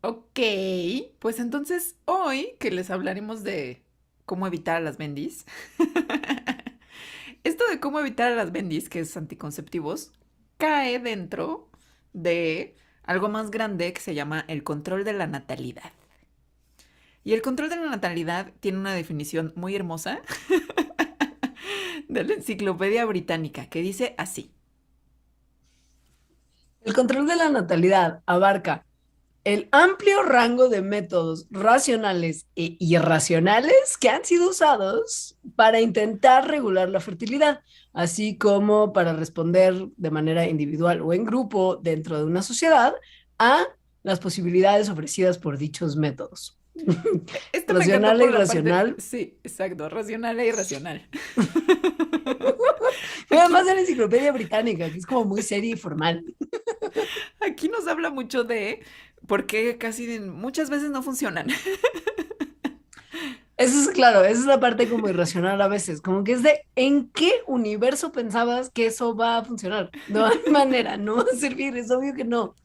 Ok, pues entonces hoy que les hablaremos de cómo evitar a las bendis. Esto de cómo evitar a las bendis, que es anticonceptivos, cae dentro de algo más grande que se llama el control de la natalidad. Y el control de la natalidad tiene una definición muy hermosa de la Enciclopedia Británica, que dice así. El control de la natalidad abarca el amplio rango de métodos racionales e irracionales que han sido usados para intentar regular la fertilidad, así como para responder de manera individual o en grupo dentro de una sociedad a las posibilidades ofrecidas por dichos métodos. Esto me encantó Racional e por la parte, irracional. sí, exacto, racional e irracional. Además Aquí, de la enciclopedia británica, que es como muy seria y formal. aquí nos habla mucho de por qué muchas veces no funcionan. Eso es claro, esa es la parte como irracional a veces, como que es de ¿en qué universo pensabas que eso va a funcionar? No hay manera, no va a servir, es obvio que no.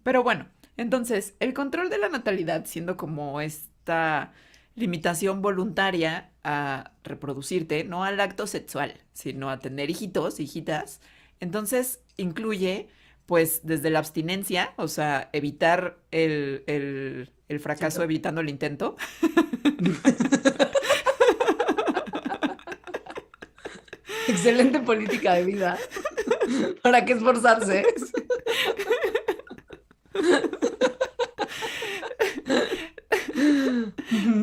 Pero bueno, entonces, el control de la natalidad, siendo como esta limitación voluntaria a reproducirte, no al acto sexual, sino a tener hijitos, hijitas, entonces incluye, pues, desde la abstinencia, o sea, evitar el fracaso Cito. evitando el intento. Excelente política de vida. ¿Para qué esforzarse?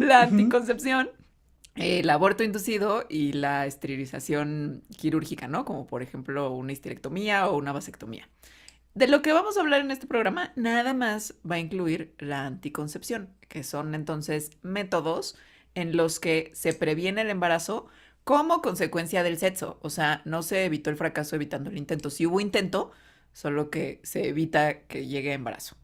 La anticoncepción, el aborto inducido y la esterilización quirúrgica, ¿no? Como por ejemplo una histerectomía o una vasectomía. De lo que vamos a hablar en este programa, nada más va a incluir la anticoncepción, que son entonces métodos en los que se previene el embarazo como consecuencia del sexo. O sea, no se evitó el fracaso evitando el intento. Si hubo intento, solo que se evita que llegue a embarazo.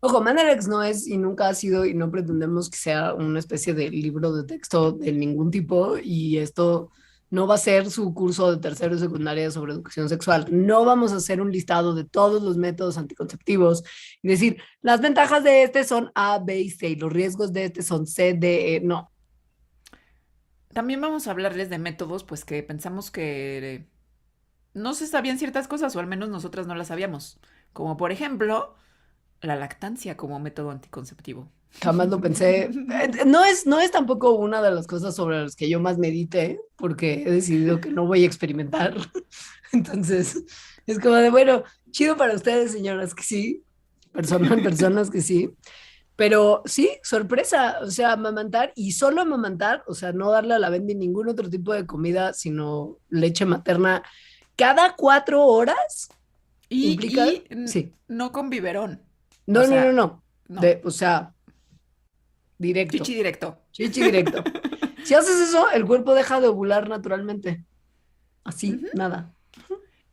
Ojo, Mandarax no es y nunca ha sido y no pretendemos que sea una especie de libro de texto de ningún tipo y esto no va a ser su curso de tercero y secundaria sobre educación sexual. No vamos a hacer un listado de todos los métodos anticonceptivos y decir, las ventajas de este son A, B y C y los riesgos de este son C, D, E. No, También vamos a hablarles de métodos, pues que pensamos que no se sabían ciertas cosas, o al menos nosotras no las sabíamos. Como por ejemplo, la lactancia como método anticonceptivo. jamás lo pensé. No es tampoco una de las cosas sobre las que yo más medité porque he decidido que no voy a experimentar. Entonces, es como de, bueno, chido para ustedes, señoras, que sí, personas que sí, pero sí, sorpresa, o sea, amamantar y solo amamantar, o sea, no darle a la Bendy ningún otro tipo de comida, sino leche materna cada 4 horas implica, Y sí, no con biberón. O no, no, no, sea, no, no. o sea, Chichi directo, directo. chichi directo. Si haces eso, el cuerpo deja de ovular naturalmente, así, Ujú. nada.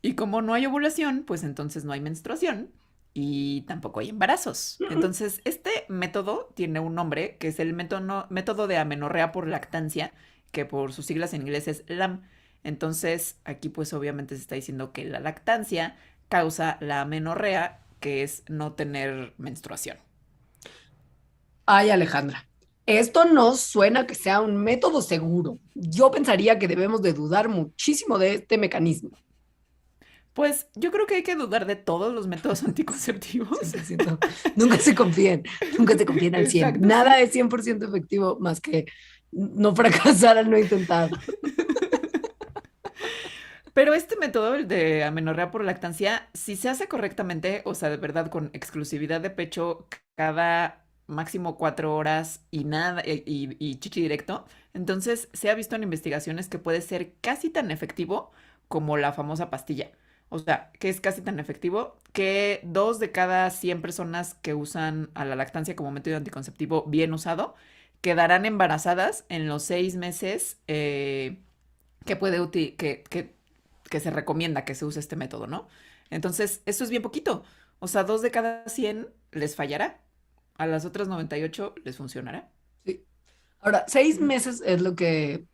Y como no hay ovulación, pues entonces no hay menstruación y tampoco hay embarazos. Entonces, este método tiene un nombre que es el método de amenorrea por lactancia, que por sus siglas en inglés es LAM. Entonces, aquí pues obviamente se está diciendo que la lactancia causa la amenorrea, que es no tener menstruación. Ay, Alejandra, esto no suena que sea un método seguro. Yo pensaría que debemos de dudar muchísimo de este mecanismo. Pues yo creo que hay que dudar de todos los métodos cien anticonceptivos. por ciento. Nunca se confíen al 100. Exacto, Nada sí. es 100% efectivo más que no fracasar al no intentar. Pero este método, el de amenorrea por lactancia, si se hace correctamente, o sea, de verdad, con exclusividad de pecho cada máximo 4 horas y nada, y chichi directo, entonces se ha visto en investigaciones que puede ser casi tan efectivo como la famosa pastilla. O sea, que es casi tan efectivo que 2 de cada 100 personas que usan a la lactancia como método anticonceptivo bien usado quedarán embarazadas en los 6 meses que puede que se recomienda que se use este método, ¿no? Entonces, eso es bien poquito. O sea, 2 de cada 100 les fallará. A las otras 98 les funcionará. Sí. Ahora, 6 meses es lo que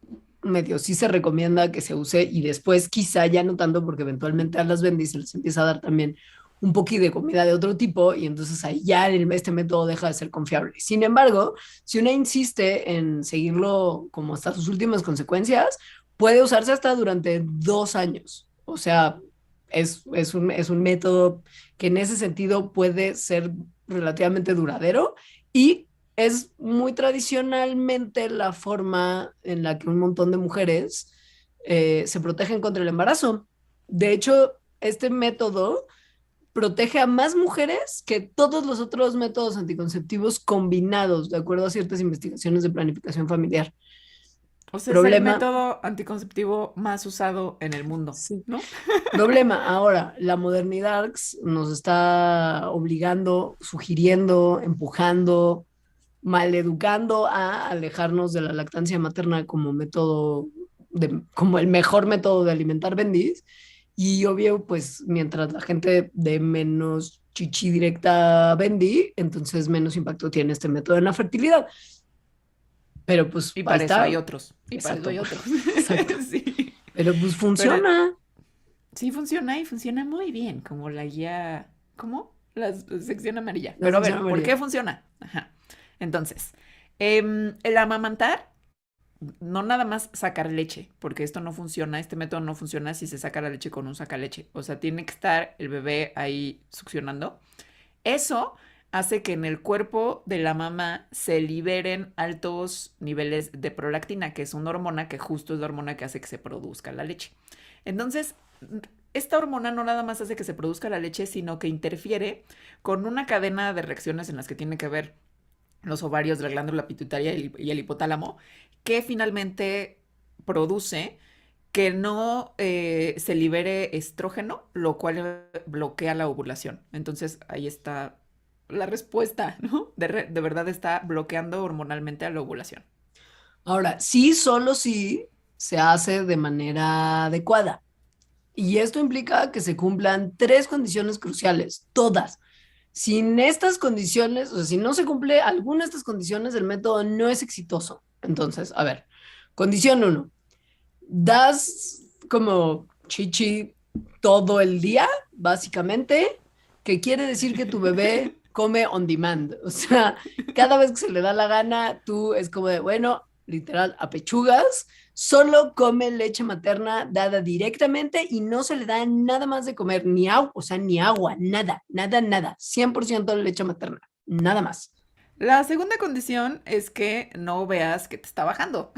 medio sí se recomienda que se use y después quizá ya no tanto porque eventualmente a las bendis se les empieza a dar también un poquito de comida de otro tipo y entonces ahí ya este método deja de ser confiable. Sin embargo, si una insiste en seguirlo como hasta sus últimas consecuencias, puede usarse hasta durante 2 años. O sea, es un método que en ese sentido puede ser relativamente duradero y es muy tradicionalmente la forma en la que un montón de mujeres se protegen contra el embarazo. De hecho, este método protege a más mujeres que todos los otros métodos anticonceptivos combinados, de acuerdo a ciertas investigaciones de planificación familiar. O sea, es el Problema, método anticonceptivo más usado en el mundo, sí. ¿no? Problema, ahora, la modernidad nos está obligando, sugiriendo, empujando, maleducando a alejarnos de la lactancia materna como método, como el mejor método de alimentar bendis. Y obvio, pues mientras la gente de menos chichi directa bendi, entonces menos impacto tiene este método en la fertilidad. Pero pues Y ahí para eso hay está. otros. Y para eso Exacto, hay otros. exacto. Sí. Pero pues Pero funciona. sí funciona y funciona muy bien, como la guía, ¿cómo? La sección amarilla. La Pero a sección ver, ¿por qué amarilla. funciona? Ajá. Entonces, el amamantar, no nada más sacar leche, porque esto no funciona, este método no funciona si se saca la leche con un sacaleche. O sea, tiene que estar el bebé ahí succionando. Eso hace que en el cuerpo de la mamá se liberen altos niveles de prolactina, que es una hormona que justo es la hormona que hace que se produzca la leche. Entonces, esta hormona no nada más hace que se produzca la leche, sino que interfiere con una cadena de reacciones en las que tiene que ver los ovarios, la glándula pituitaria y el hipotálamo, que finalmente produce que no se libere estrógeno, lo cual bloquea la ovulación. Entonces ahí está la respuesta, ¿no? De verdad está bloqueando hormonalmente a la ovulación. Ahora, sí, solo si se hace de manera adecuada. Y esto implica que se cumplan tres condiciones cruciales, todas. Sin estas condiciones, o sea, si no se cumple alguna de estas condiciones, el método no es exitoso. Entonces, a ver, condición uno, das como chichi todo el día, básicamente, que quiere decir que tu bebé come on demand. O sea, cada vez que se le da la gana, tú es como de, bueno, literal, a pechugas, solo come leche materna dada directamente y no se le da nada más de comer, ni agua, o sea, ni agua, nada, nada, nada, 100% leche materna, nada más. La segunda condición es que no veas que te está bajando.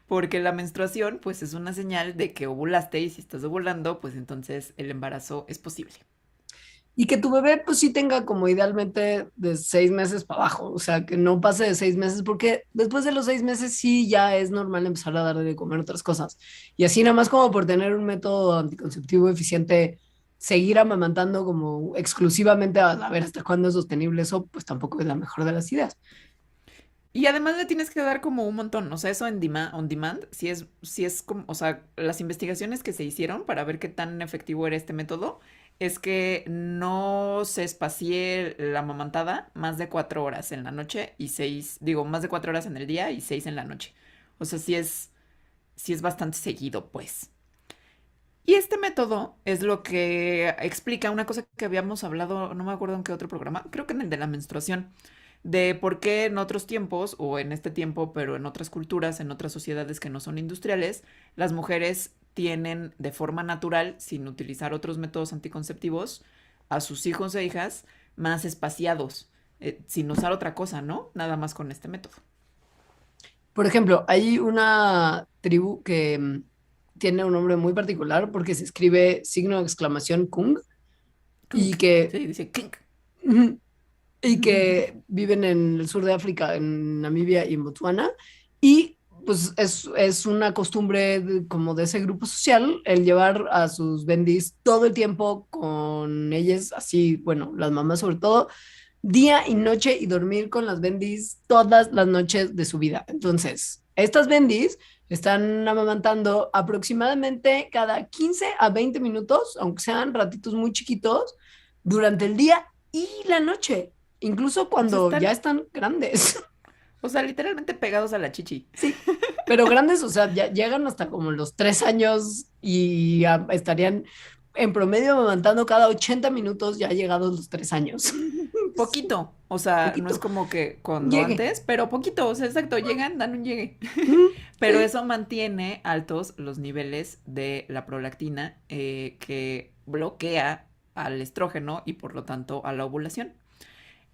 Porque la menstruación, pues, es una señal de que ovulaste y si estás ovulando, pues entonces el embarazo es posible. Y que tu bebé pues sí tenga como idealmente de 6 meses para abajo, o sea, que no pase de 6 meses, porque después de los 6 meses sí ya es normal empezar a darle de comer otras cosas. Y así nada más como por tener un método anticonceptivo eficiente, seguir amamantando como exclusivamente a ver hasta cuándo es sostenible eso, pues tampoco es la mejor de las ideas. Y además le tienes que dar como un montón, o sea, eso en on demand, si es como, o sea, las investigaciones que se hicieron para ver qué tan efectivo era este método, es que no se espacie la amamantada más de 4 horas en la noche y seis, digo, más de 4 horas en el día y 6 en la noche. O sea, sí es bastante seguido, pues. Y este método es lo que explica una cosa que habíamos hablado, no me acuerdo en qué otro programa, creo que en el de la menstruación, de por qué en otros tiempos, o en este tiempo, pero en otras culturas, en otras sociedades que no son industriales, las mujeres tienen de forma natural, sin utilizar otros métodos anticonceptivos, a sus hijos e hijas más espaciados, sin usar otra cosa, ¿no? Nada más con este método. Por ejemplo, hay una tribu que tiene un nombre muy particular porque se escribe signo de exclamación Kung y Kunk, que sí, dice kink. y que viven en el sur de África, en Namibia y en Botswana. Y pues es una costumbre como de ese grupo social el llevar a sus bendis todo el tiempo con ellas, así, bueno, las mamás sobre todo, día y noche y dormir con las bendis todas las noches de su vida. Entonces, estas bendis están amamantando aproximadamente cada 15 a 20 minutos, aunque sean ratitos muy chiquitos, durante el día y la noche, incluso O sea, cuando ya están, están grandes. o sea, literalmente pegados a la chichi. Sí, pero grandes, o sea, ya llegan hasta como los 3 años y estarían en promedio amamantando cada 80 minutos ya llegados los 3 años. Poquito, o sea, no es Poquito. como que cuando Llegue. antes, pero poquito, o sea, exacto, llegan, dan un llegue. Pero Sí. eso mantiene altos los niveles de la prolactina que bloquea al estrógeno y por lo tanto a la ovulación.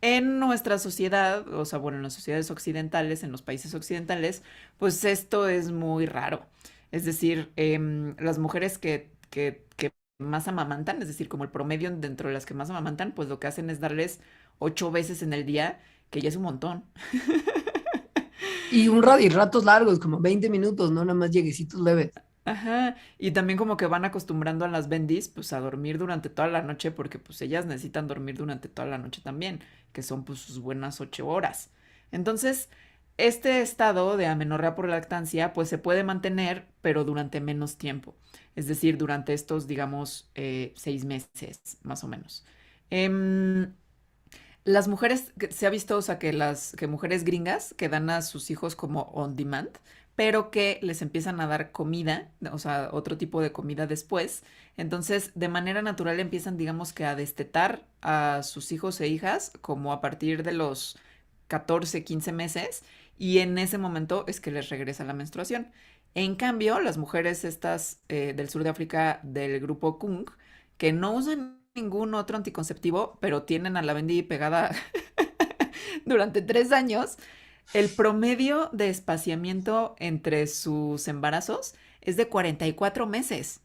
En nuestra sociedad, o sea, bueno, en las sociedades occidentales, en los países occidentales, pues esto es muy raro. Es decir, las mujeres que más amamantan, es decir, como el promedio dentro de las que más amamantan, pues lo que hacen es darles 8 veces en el día, que ya es un montón. Y ratos largos, como 20 minutos, no nada más lleguecitos leves. Ajá, y también como que van acostumbrando a las bendis pues a dormir durante toda la noche porque pues ellas necesitan dormir durante toda la noche también, que son pues sus buenas 8 horas. Entonces, este estado de amenorrea por lactancia pues se puede mantener pero durante menos tiempo, es decir, durante estos digamos 6 meses más o menos. Em, las mujeres, se ha visto, o sea, que mujeres gringas que dan a sus hijos como on demand, pero que les empiezan a dar comida, o sea, otro tipo de comida después. Entonces, de manera natural empiezan, digamos que a destetar a sus hijos e hijas como a partir de los 14 15 meses y en ese momento es que les regresa la menstruación. En cambio, las mujeres estas del sur de África del grupo Kung, que no usan ningún otro anticonceptivo, pero tienen a la Bendy pegada durante 3 años, el promedio de espaciamiento entre sus embarazos es de 44 meses.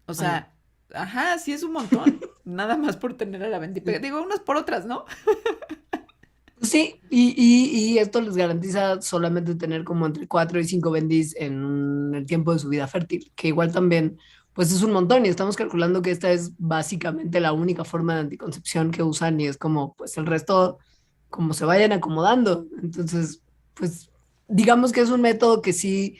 O Ala. sea, ajá, sí es un montón. Nada más por tener a la Bendy pegada. Digo, unas por otras, ¿no? Sí, y esto les garantiza solamente tener como entre 4 y 5 bendis en el tiempo de su vida fértil, que igual también, pues es un montón y estamos calculando que esta es básicamente la única forma de anticoncepción que usan y es como, pues el resto, como se vayan acomodando. Entonces, pues digamos que es un método que sí,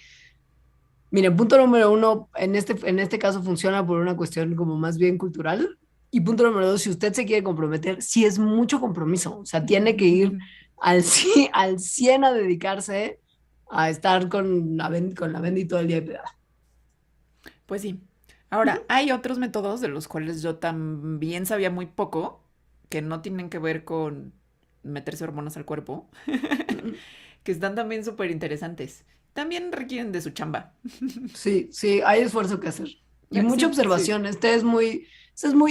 miren, punto número uno, en este caso funciona por una cuestión como más bien cultural. Y punto número dos, si usted se quiere comprometer, sí es mucho compromiso. O sea, tiene que ir al 100 a dedicarse a estar con la Bendy todo el día pegada. Pues sí. Ujú. Ahora, hay otros métodos de los cuales yo también sabía muy poco, que no tienen que ver con meterse hormonas al cuerpo, que están también súper interesantes. También requieren de su chamba. Sí, sí, hay esfuerzo que hacer. Y mucha Sí, sí. observación. Este es muy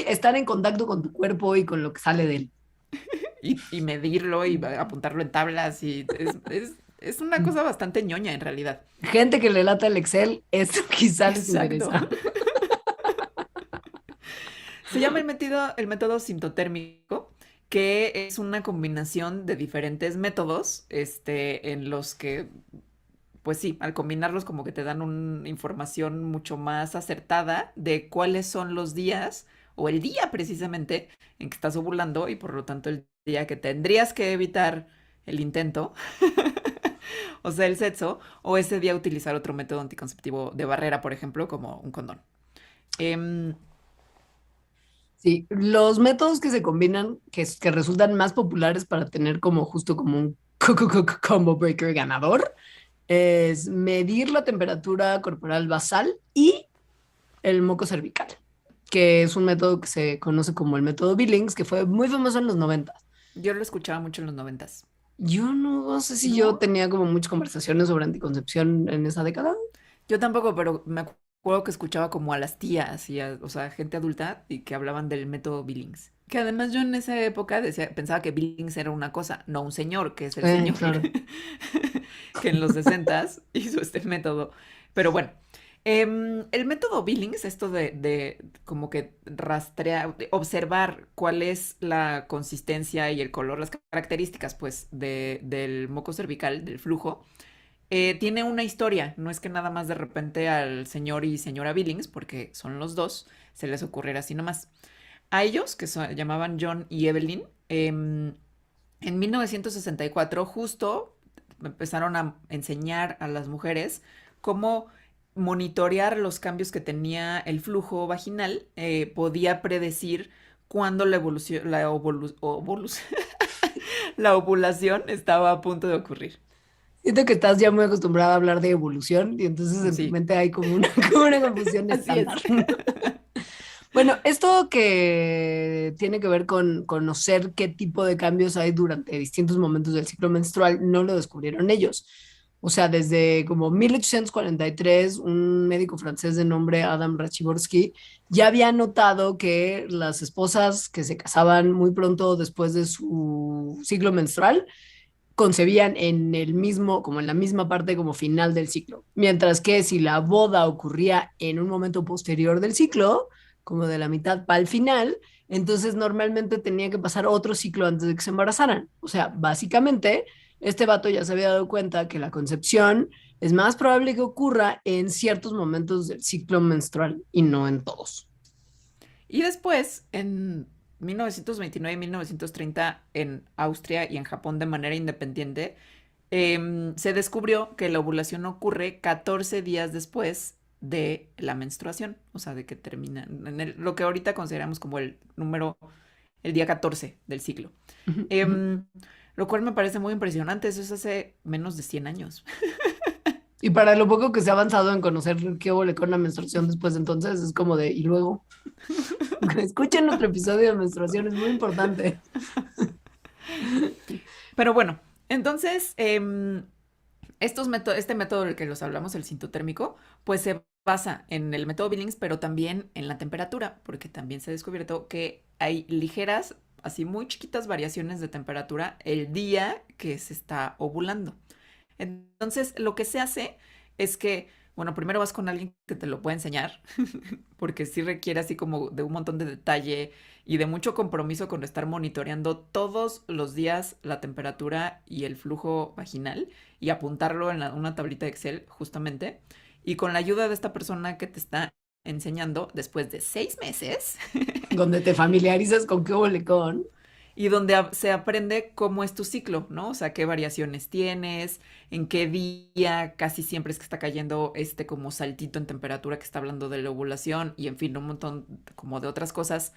estar en contacto con tu cuerpo y con lo que sale de él. Y medirlo y apuntarlo en tablas y es una cosa bastante ñoña en realidad. Gente que le lata el Excel, esto quizá les Exacto. interesa. Se llama el método sintotérmico, que es una combinación de diferentes métodos, en los que, pues sí, al combinarlos como que te dan una información mucho más acertada de cuáles son los días o el día precisamente en que estás ovulando y por lo tanto el día que tendrías que evitar el intento, o sea, el sexo, o ese día utilizar otro método anticonceptivo de barrera, por ejemplo, como un condón. Em, Sí, los métodos que se combinan, que resultan más populares para tener como justo como un combo breaker ganador, es medir la temperatura corporal basal y el moco cervical, que es un método que se conoce como el método Billings, que fue muy famoso en los 90. yo lo escuchaba mucho en los 90. Yo no sé si yo ¿No? tenía como muchas conversaciones sobre anticoncepción en esa década. Yo tampoco, pero me acuerdo que escuchaba como a las tías y o sea, gente adulta y que hablaban del método Billings. Que además yo en esa época pensaba que Billings era una cosa, no un señor, que es el señor Claro. que en los 60 hizo este método. Pero bueno, el método Billings, esto de como que rastrear, de observar cuál es la consistencia y el color, las características pues del moco cervical, del flujo, tiene una historia, no es que nada más de repente al señor y señora Billings, porque son los dos, se les ocurriera así nomás. A ellos, que se llamaban John y Evelyn, en 1964 justo empezaron a enseñar a las mujeres cómo monitorear los cambios que tenía el flujo vaginal, podía predecir cuándo la ovulación estaba a punto de ocurrir. Siento que estás ya muy acostumbrada a hablar de evolución y entonces en tu Sí, mente hay como una, como una confusión así es. estándar. Bueno, esto que tiene que ver con conocer qué tipo de cambios hay durante distintos momentos del ciclo menstrual, no lo descubrieron ellos. O sea, desde como 1843, un médico francés de nombre Adam Rachivorsky ya había notado que las esposas que se casaban muy pronto después de su ciclo menstrual concebían en el mismo, como en la misma parte como final del ciclo. Mientras que si la boda ocurría en un momento posterior del ciclo, como de la mitad para el final, entonces normalmente tenía que pasar otro ciclo antes de que se embarazaran. O sea, básicamente, este vato ya se había dado cuenta que la concepción es más probable que ocurra en ciertos momentos del ciclo menstrual y no en todos. Y después, en 1929 y 1930, en Austria y en Japón de manera independiente, se descubrió que la ovulación ocurre 14 días después de la menstruación, o sea, de que termina, lo que ahorita consideramos como el número, el día 14 del ciclo. Em, lo cual me parece muy impresionante, eso es hace menos de 100 años. Y para lo poco que se ha avanzado en conocer qué huele con la menstruación después de entonces, es como de, y luego, escuchen otro episodio de menstruación, es muy importante. Pero bueno, entonces, este método del que los hablamos, el sintotérmico, pues se basa en el método Billings, pero también en la temperatura, porque también se ha descubierto que hay ligeras, así muy chiquitas variaciones de temperatura el día que se está ovulando. Entonces, lo que se hace es que, bueno, primero vas con alguien que te lo pueda enseñar, porque sí requiere así como de un montón de detalle y de mucho compromiso con estar monitoreando todos los días la temperatura y el flujo vaginal y apuntarlo en una tablita de Excel justamente. Y con la ayuda de esta persona que te está enseñando, después de 6 meses, Donde te familiarizas con qué huele con. y donde se aprende cómo es tu ciclo, ¿no? O sea, qué variaciones tienes, en qué día, casi siempre es que está cayendo este como saltito en temperatura que está hablando de la ovulación y en fin, un montón como de otras cosas,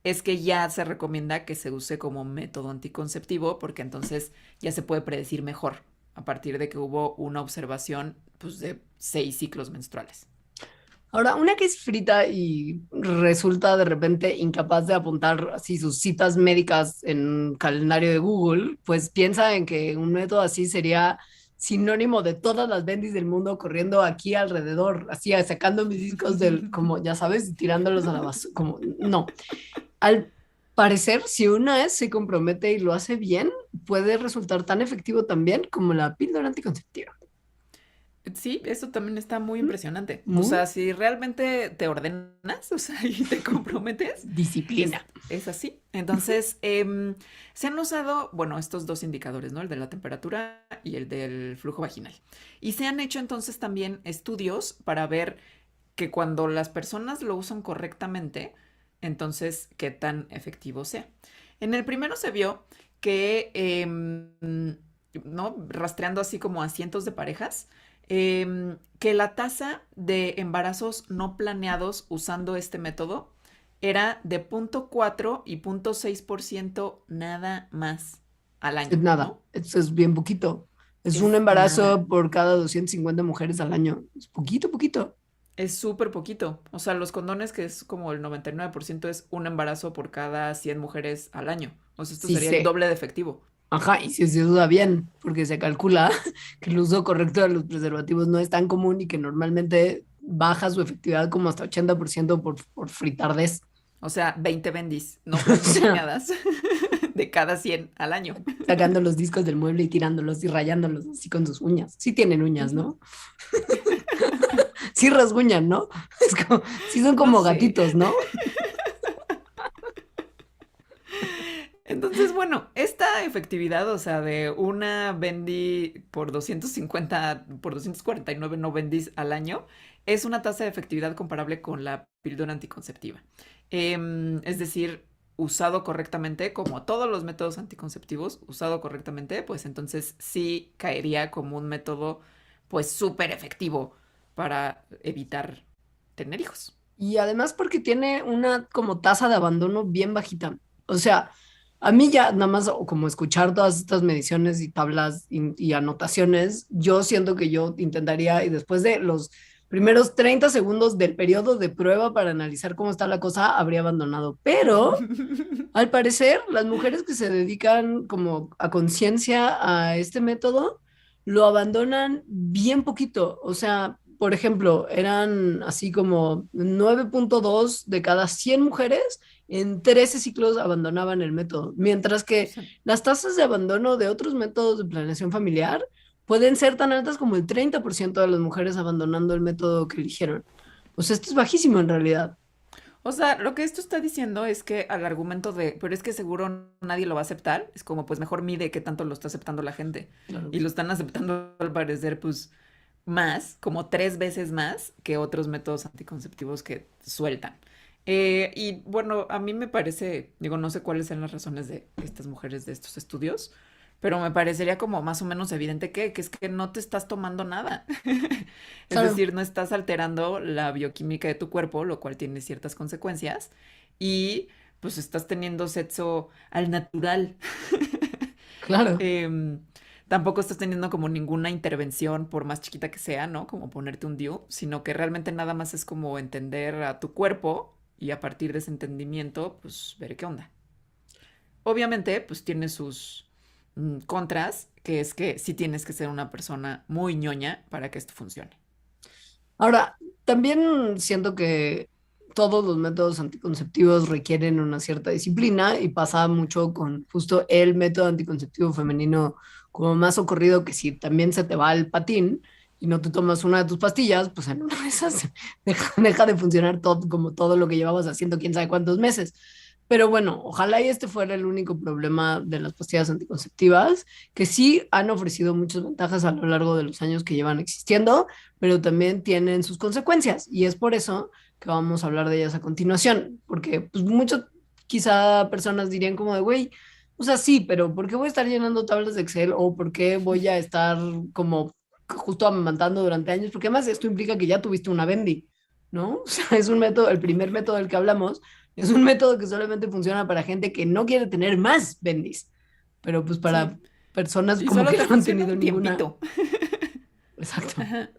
es que ya se recomienda que se use como método anticonceptivo porque entonces ya se puede predecir mejor a partir de que hubo una observación pues de 6 ciclos menstruales. Ahora, una que es frita y resulta de repente incapaz de apuntar así sus citas médicas en un calendario de Google, pues piensa en que un método así sería sinónimo de todas las bendis del mundo corriendo aquí alrededor, así sacando mis discos del, como ya sabes, y tirándolos a la basura, como no. Al parecer, si una vez se compromete y lo hace bien, puede resultar tan efectivo también como la píldora anticonceptiva. Sí, eso también está muy impresionante. O Muy sea, si realmente te ordenas, o sea, y te comprometes, disciplina. es así. Entonces, se han usado, bueno, estos dos indicadores, ¿no? El de la temperatura y el del flujo vaginal. Y se han hecho entonces también estudios para ver que cuando las personas lo usan correctamente, entonces, qué tan efectivo sea. En el primero se vio que, ¿no? Rastreando así como a cientos de parejas, que la tasa de embarazos no planeados usando este método era de 0,4 y 0,6% nada más al Es año, nada, ¿no? eso es bien poquito. Es un Es nada. embarazo por cada 250 mujeres al año. Es poquito, poquito. Es súper poquito. O sea, los condones, que es como el 99%, es un embarazo por cada 100 mujeres al año. O sea, esto Sí sería el sé. doble de efectivo. Ajá, y si se usa bien, porque se calcula que el uso correcto de los preservativos no es tan común y que normalmente baja su efectividad como hasta 80% por fritardez. O sea, 20 bendis no O sea, planeadas de cada 100 al año. sacando los discos del mueble y tirándolos y rayándolos así con sus uñas. Sí tienen uñas, Ujú. ¿no? Sí rasguñan, ¿no? Es como, sí son No como sé. gatitos, ¿no? Entonces, bueno, esta efectividad, o sea, de una bendi por 250, por 249 no bendis al año, es una tasa de efectividad comparable con la píldora anticonceptiva. Es decir, usado correctamente, como todos los métodos anticonceptivos, usado correctamente, pues entonces sí caería como un método, pues súper efectivo para evitar tener hijos. Y además porque tiene una como tasa de abandono bien bajita. O sea, a mí ya nada más como escuchar todas estas mediciones y tablas y anotaciones, yo siento que yo intentaría, y después de los primeros 30 segundos del periodo de prueba para analizar cómo está la cosa, habría abandonado. Pero al parecer, las mujeres que se dedican como a conciencia a este método lo abandonan bien poquito. O sea, por ejemplo, eran así como 9,2 de cada 100 mujeres en 13 ciclos abandonaban el método, mientras O que sea, las tasas de abandono de otros métodos de planeación familiar pueden ser tan altas como el 30% de las mujeres abandonando el método que eligieron. O sea, esto es bajísimo en realidad. o sea, lo que esto está diciendo es que al argumento de, pero es que seguro nadie lo va a aceptar, es como, pues mejor mide qué tanto lo está aceptando la gente. Claro. Y lo están aceptando al parecer, pues, más, como 3 veces más que otros métodos anticonceptivos que sueltan. Y bueno, a mí me parece, digo, no sé cuáles sean las razones de estas mujeres de estos estudios, pero me parecería como más o menos evidente que es que no te estás tomando nada. Es Claro, decir, no estás alterando la bioquímica de tu cuerpo, lo cual tiene ciertas consecuencias, y pues estás teniendo sexo al natural. claro. Em, Tampoco estás teniendo como ninguna intervención, por más chiquita que sea, ¿no? Como ponerte un DIU, sino que realmente nada más es como entender a tu cuerpo y a partir de ese entendimiento, pues ver qué onda. Obviamente, pues tiene sus contras, que es que sí tienes que ser una persona muy ñoña para que esto funcione. Ahora, también siento que todos los métodos anticonceptivos requieren una cierta disciplina y pasa mucho con justo el método anticonceptivo femenino como más ocurrido que si también se te va el patín y no te tomas una de tus pastillas, pues en una de esas deja de funcionar todo como todo lo que llevabas haciendo quién sabe cuántos meses. Pero bueno, ojalá y este fuera el único problema de las pastillas anticonceptivas, que sí han ofrecido muchas ventajas a lo largo de los años que llevan existiendo, pero también tienen sus consecuencias y es por eso que vamos a hablar de ellas a continuación, porque pues muchas quizá personas dirían como de, güey, o sea, sí, pero ¿por qué voy a estar llenando tablas de Excel o por qué voy a estar como justo amamantando durante años? Porque además esto implica que ya tuviste una Bendy, ¿no? O sea, es un método, el primer método del que hablamos, es un método que solamente funciona para gente que no quiere tener más Bendis, pero pues para Sí, personas y como solo que te no han funciona tenido un ninguna. tiempito. Exacto. Ajá,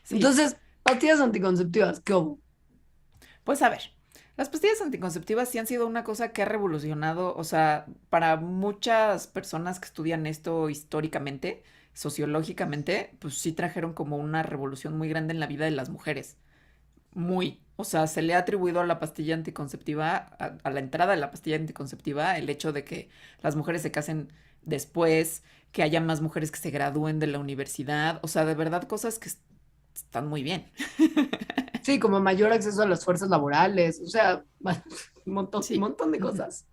sí. Entonces, pastillas anticonceptivas, ¿qué hubo? Pues a ver, las pastillas anticonceptivas sí han sido una cosa que ha revolucionado, o sea, para muchas personas que estudian esto históricamente, sociológicamente, pues sí trajeron como una revolución muy grande en la vida de las mujeres. Muy. O sea, se le ha atribuido a la pastilla anticonceptiva, a la entrada de la pastilla anticonceptiva, el hecho de que las mujeres se casen después, que haya más mujeres que se gradúen de la universidad, o sea, de verdad cosas que están muy bien. Sí, como mayor acceso a las fuerzas laborales, o sea, un Sí. montón de cosas.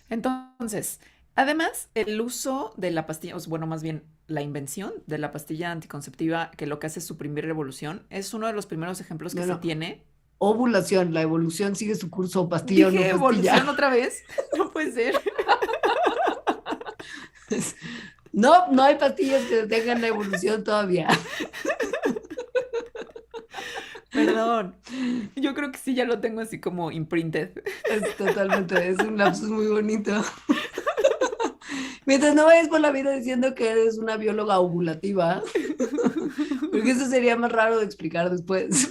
Entonces, además, el uso de la pastilla, o sea, bueno, más bien la invención de la pastilla anticonceptiva, que lo que hace es suprimir revolución, es uno de los primeros ejemplos que No, se no. tiene. Ovulación, la evolución sigue su curso, pastilla o no Dije pastilla. evolución otra vez, no puede ser. No, no hay pastillas que detengan la evolución todavía. Perdón. Yo creo que sí, ya lo tengo así como imprinted. Es totalmente, es un lapsus muy bonito. Mientras no vayas por la vida diciendo que eres una bióloga ovulativa, porque eso sería más raro de explicar después.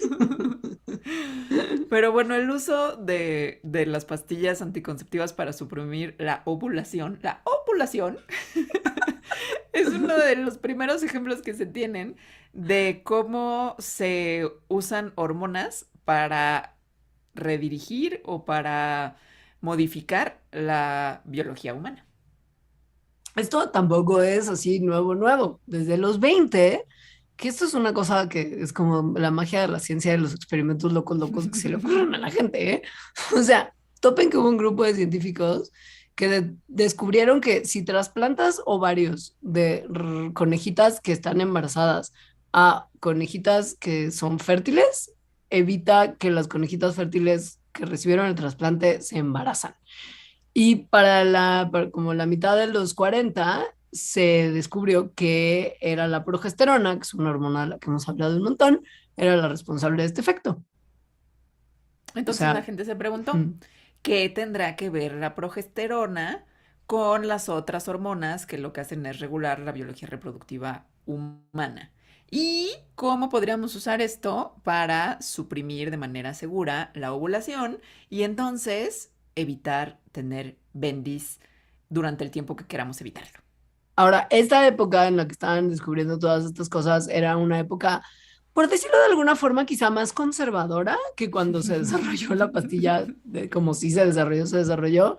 Pero bueno, el uso de las pastillas anticonceptivas para suprimir la ovulación, es uno de los primeros ejemplos que se tienen de cómo se usan hormonas para redirigir o para modificar la biología humana. Esto tampoco es así nuevo, nuevo. Desde los 20, que esto es una cosa que es como la magia de la ciencia de los experimentos locos, locos que se le ocurren a la gente, ¿eh? O sea, topen que hubo un grupo de científicos que descubrieron que si trasplantas ovarios de conejitas que están embarazadas a conejitas que son fértiles, evita que las conejitas fértiles que recibieron el trasplante se embarazan. Y como la mitad de los 40 se descubrió que era la progesterona, que es una hormona de la que hemos hablado un montón, era la responsable de este efecto. O Entonces la sea, gente se preguntó, mm, ¿qué tendrá que ver la progesterona con las otras hormonas que lo que hacen es regular la biología reproductiva humana? ¿Y cómo podríamos usar esto para suprimir de manera segura la ovulación y entonces evitar tener bendis durante el tiempo que queramos evitarlo? Ahora, esta época en la que estaban descubriendo todas estas cosas era una época, por decirlo de alguna forma, quizá más conservadora que cuando se desarrolló la pastilla, como sí se desarrolló.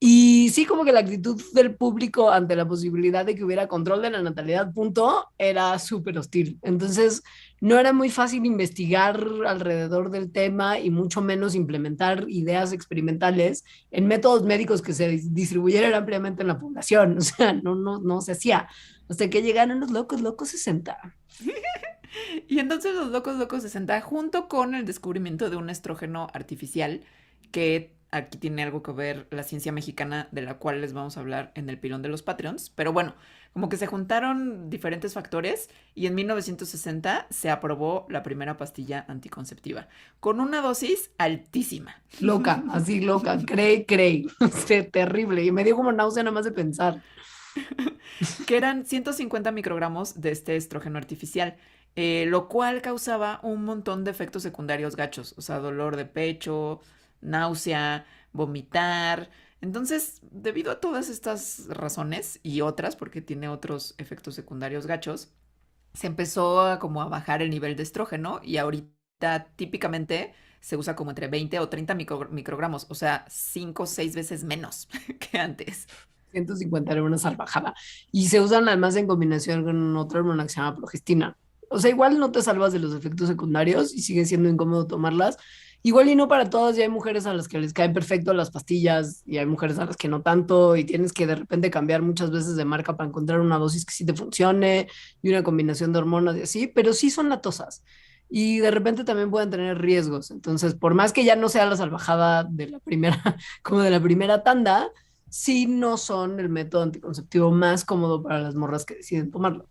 Y sí, como que la actitud del público ante la posibilidad de que hubiera control de la natalidad, punto, era súper hostil. Entonces, no era muy fácil investigar alrededor del tema y mucho menos implementar ideas experimentales en métodos médicos que se distribuyeran ampliamente en la población. O sea, no se hacía. Hasta que llegaron los locos, locos 60. Y entonces los locos locos 60, junto con el descubrimiento de un estrógeno artificial, que aquí tiene algo que ver la ciencia mexicana, de la cual les vamos a hablar en el pilón de los Patreons. Pero bueno, como que se juntaron diferentes factores y en 1960 se aprobó la primera pastilla anticonceptiva, con una dosis altísima, Loca, así loca, cree, terrible. Y me dio como náusea nada más de pensar. que eran 150 microgramos de este estrógeno artificial, lo cual causaba un montón de efectos secundarios gachos, o sea, dolor de pecho, náusea, vomitar. Entonces, debido a todas estas razones y otras, porque tiene otros efectos secundarios gachos, se empezó a como a bajar el nivel de estrógeno y ahorita típicamente se usa como entre 20 o 30 microgramos, o sea, 5 o 6 veces menos que antes. 150 era una salvajada. Y se usan además en combinación con otra hormona que se llama progestina. O sea, igual no te salvas de los efectos secundarios y sigue siendo incómodo tomarlas. Igual y no para todas, y hay mujeres a las que les caen perfecto las pastillas y hay mujeres a las que no tanto y tienes que de repente cambiar muchas veces de marca para encontrar una dosis que sí te funcione y una combinación de hormonas y así, pero sí son latosas y de repente también pueden tener riesgos. Entonces, por más que ya no sea la salvajada de la primera, como de la primera tanda, sí no son el método anticonceptivo más cómodo para las morras que deciden tomarlo.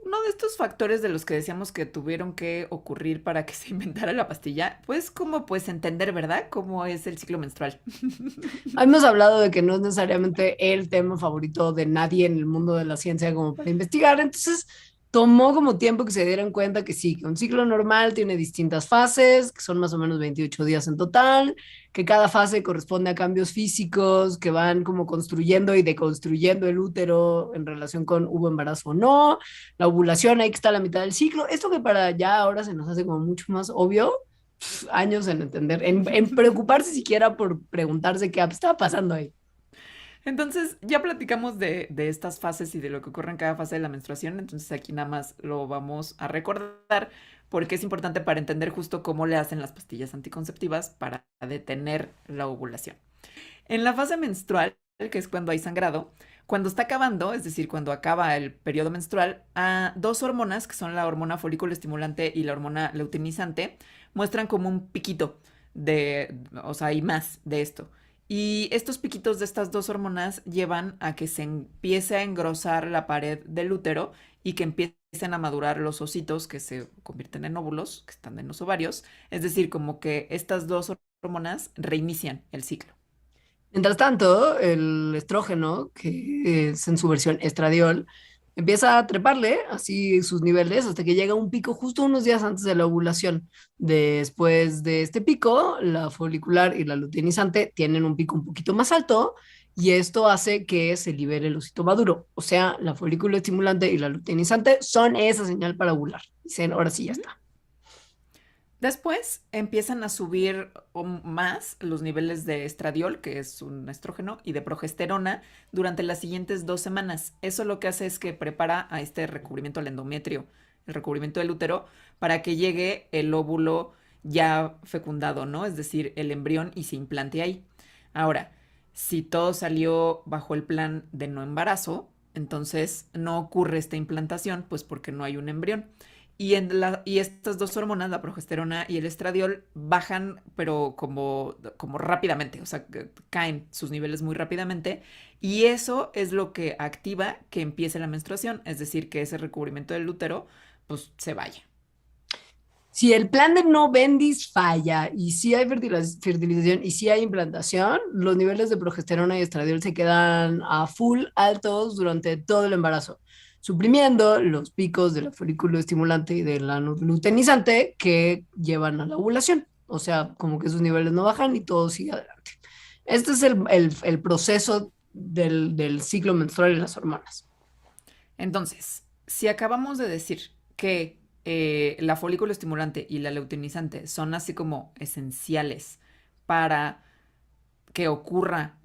Uno de estos factores de los que decíamos que tuvieron que ocurrir para que se inventara la pastilla, pues como pues entender, ¿verdad? Cómo es el ciclo menstrual. Hemos hablado de que no es necesariamente el tema favorito de nadie en el mundo de la ciencia como para investigar, entonces tomó como tiempo que se dieran cuenta que sí, que un ciclo normal tiene distintas fases, que son más o menos 28 días en total, que cada fase corresponde a cambios físicos que van como construyendo y deconstruyendo el útero en relación con hubo embarazo o no, la ovulación ahí que está a la mitad del ciclo, esto que para ya ahora se nos hace como mucho más obvio, años en entender, en preocuparse siquiera por preguntarse qué estaba pasando ahí. Entonces, ya platicamos de estas fases y de lo que ocurre en cada fase de la menstruación, entonces aquí nada más lo vamos a recordar porque es importante para entender justo cómo le hacen las pastillas anticonceptivas para detener la ovulación. En la fase menstrual, que es cuando hay sangrado, cuando está acabando, es decir, cuando acaba el periodo menstrual, dos hormonas, que son la hormona folículo estimulante y la hormona luteinizante, muestran como un piquito de, o sea, hay más de esto. Y estos piquitos de estas dos hormonas llevan a que se empiece a engrosar la pared del útero y que empiecen a madurar los ositos que se convierten en óvulos, que están en los ovarios. Es decir, como que estas dos hormonas reinician el ciclo. Mientras tanto, el estrógeno, que es en su versión estradiol, empieza a treparle así sus niveles hasta que llega a un pico justo unos días antes de la ovulación. Después de este pico, la folicular y la luteinizante tienen un pico un poquito más alto y esto hace que se libere el osito maduro. O sea, la folículo estimulante y la luteinizante son esa señal para ovular. Dicen, ahora sí ya está. Después empiezan a subir más los niveles de estradiol, que es un estrógeno, y de progesterona durante las siguientes 2 semanas. Eso lo que hace es que prepara a este recubrimiento al endometrio, el recubrimiento del útero, para que llegue el óvulo ya fecundado, ¿no? Es decir, el embrión y se implante ahí. Ahora, si todo salió bajo el plan de no embarazo, entonces no ocurre esta implantación, pues porque no hay un embrión. Y estas dos hormonas, la progesterona y el estradiol, bajan, pero como rápidamente, o sea, caen sus niveles muy rápidamente. Y eso es lo que activa que empiece la menstruación, es decir, que ese recubrimiento del útero, pues se vaya. Si el plan de no bendis falla y si hay fertilización y si hay implantación, los niveles de progesterona y estradiol se quedan a full altos durante todo el embarazo. suprimiendo los picos del folículo estimulante y del ano luteinizante que llevan a la ovulación. O sea, como que sus niveles no bajan y todo sigue adelante. Este es el proceso del ciclo menstrual y las hormonas. Entonces, si acabamos de decir que la folículo estimulante y la luteinizante son así como esenciales para que ocurra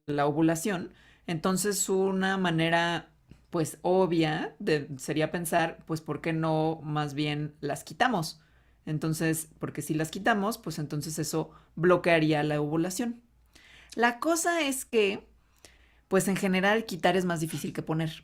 la ovulación, entonces una manera pues obvia sería pensar, pues ¿por qué no más bien las quitamos? Entonces, porque si las quitamos, pues entonces eso bloquearía la ovulación. La cosa es que, pues en general, quitar es más difícil que poner.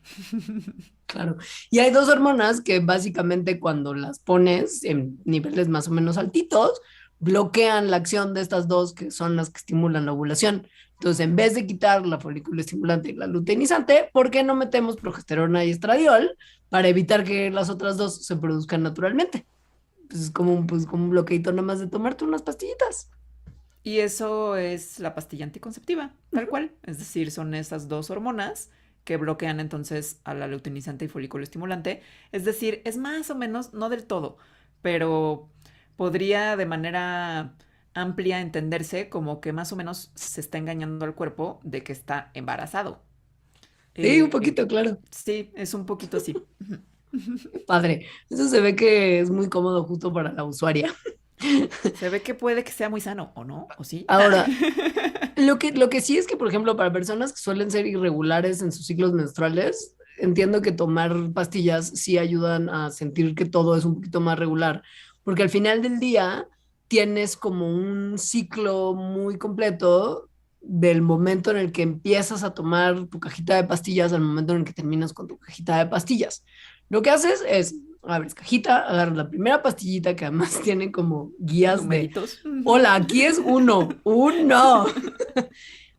Claro. Y hay dos hormonas que básicamente cuando las pones en niveles más o menos altitos, bloquean la acción de estas dos que son las que estimulan la ovulación. Entonces, en vez de quitar la folícula estimulante y la luteinizante, ¿por qué no metemos progesterona y estradiol para evitar que las otras dos se produzcan naturalmente? Pues es como un bloqueito nada más de tomarte unas pastillitas. Y eso es la pastilla anticonceptiva, tal cual. Es decir, son esas dos hormonas que bloquean entonces a la luteinizante y folículo estimulante. Es decir, es más o menos, no del todo, pero podría de manera amplia entenderse como que más o menos se está engañando al cuerpo de que está embarazado. Sí, un Eh, poquito, claro. sí, es un poquito así. Padre. Eso se ve que es muy cómodo justo para la usuaria. Se ve que puede que sea muy sano, ¿o no? ¿O sí? Ahora, lo que sí es que, por ejemplo, para personas que suelen ser irregulares en sus ciclos menstruales, entiendo que tomar pastillas sí ayudan a sentir que todo es un poquito más regular, porque al final del día tienes como un ciclo muy completo del momento en el que empiezas a tomar tu cajita de pastillas al momento en el que terminas con tu cajita de pastillas. Lo que haces es, abres cajita, agarras la primera pastillita que además tiene como guías de, Numeritos. hola, aquí es uno, uno.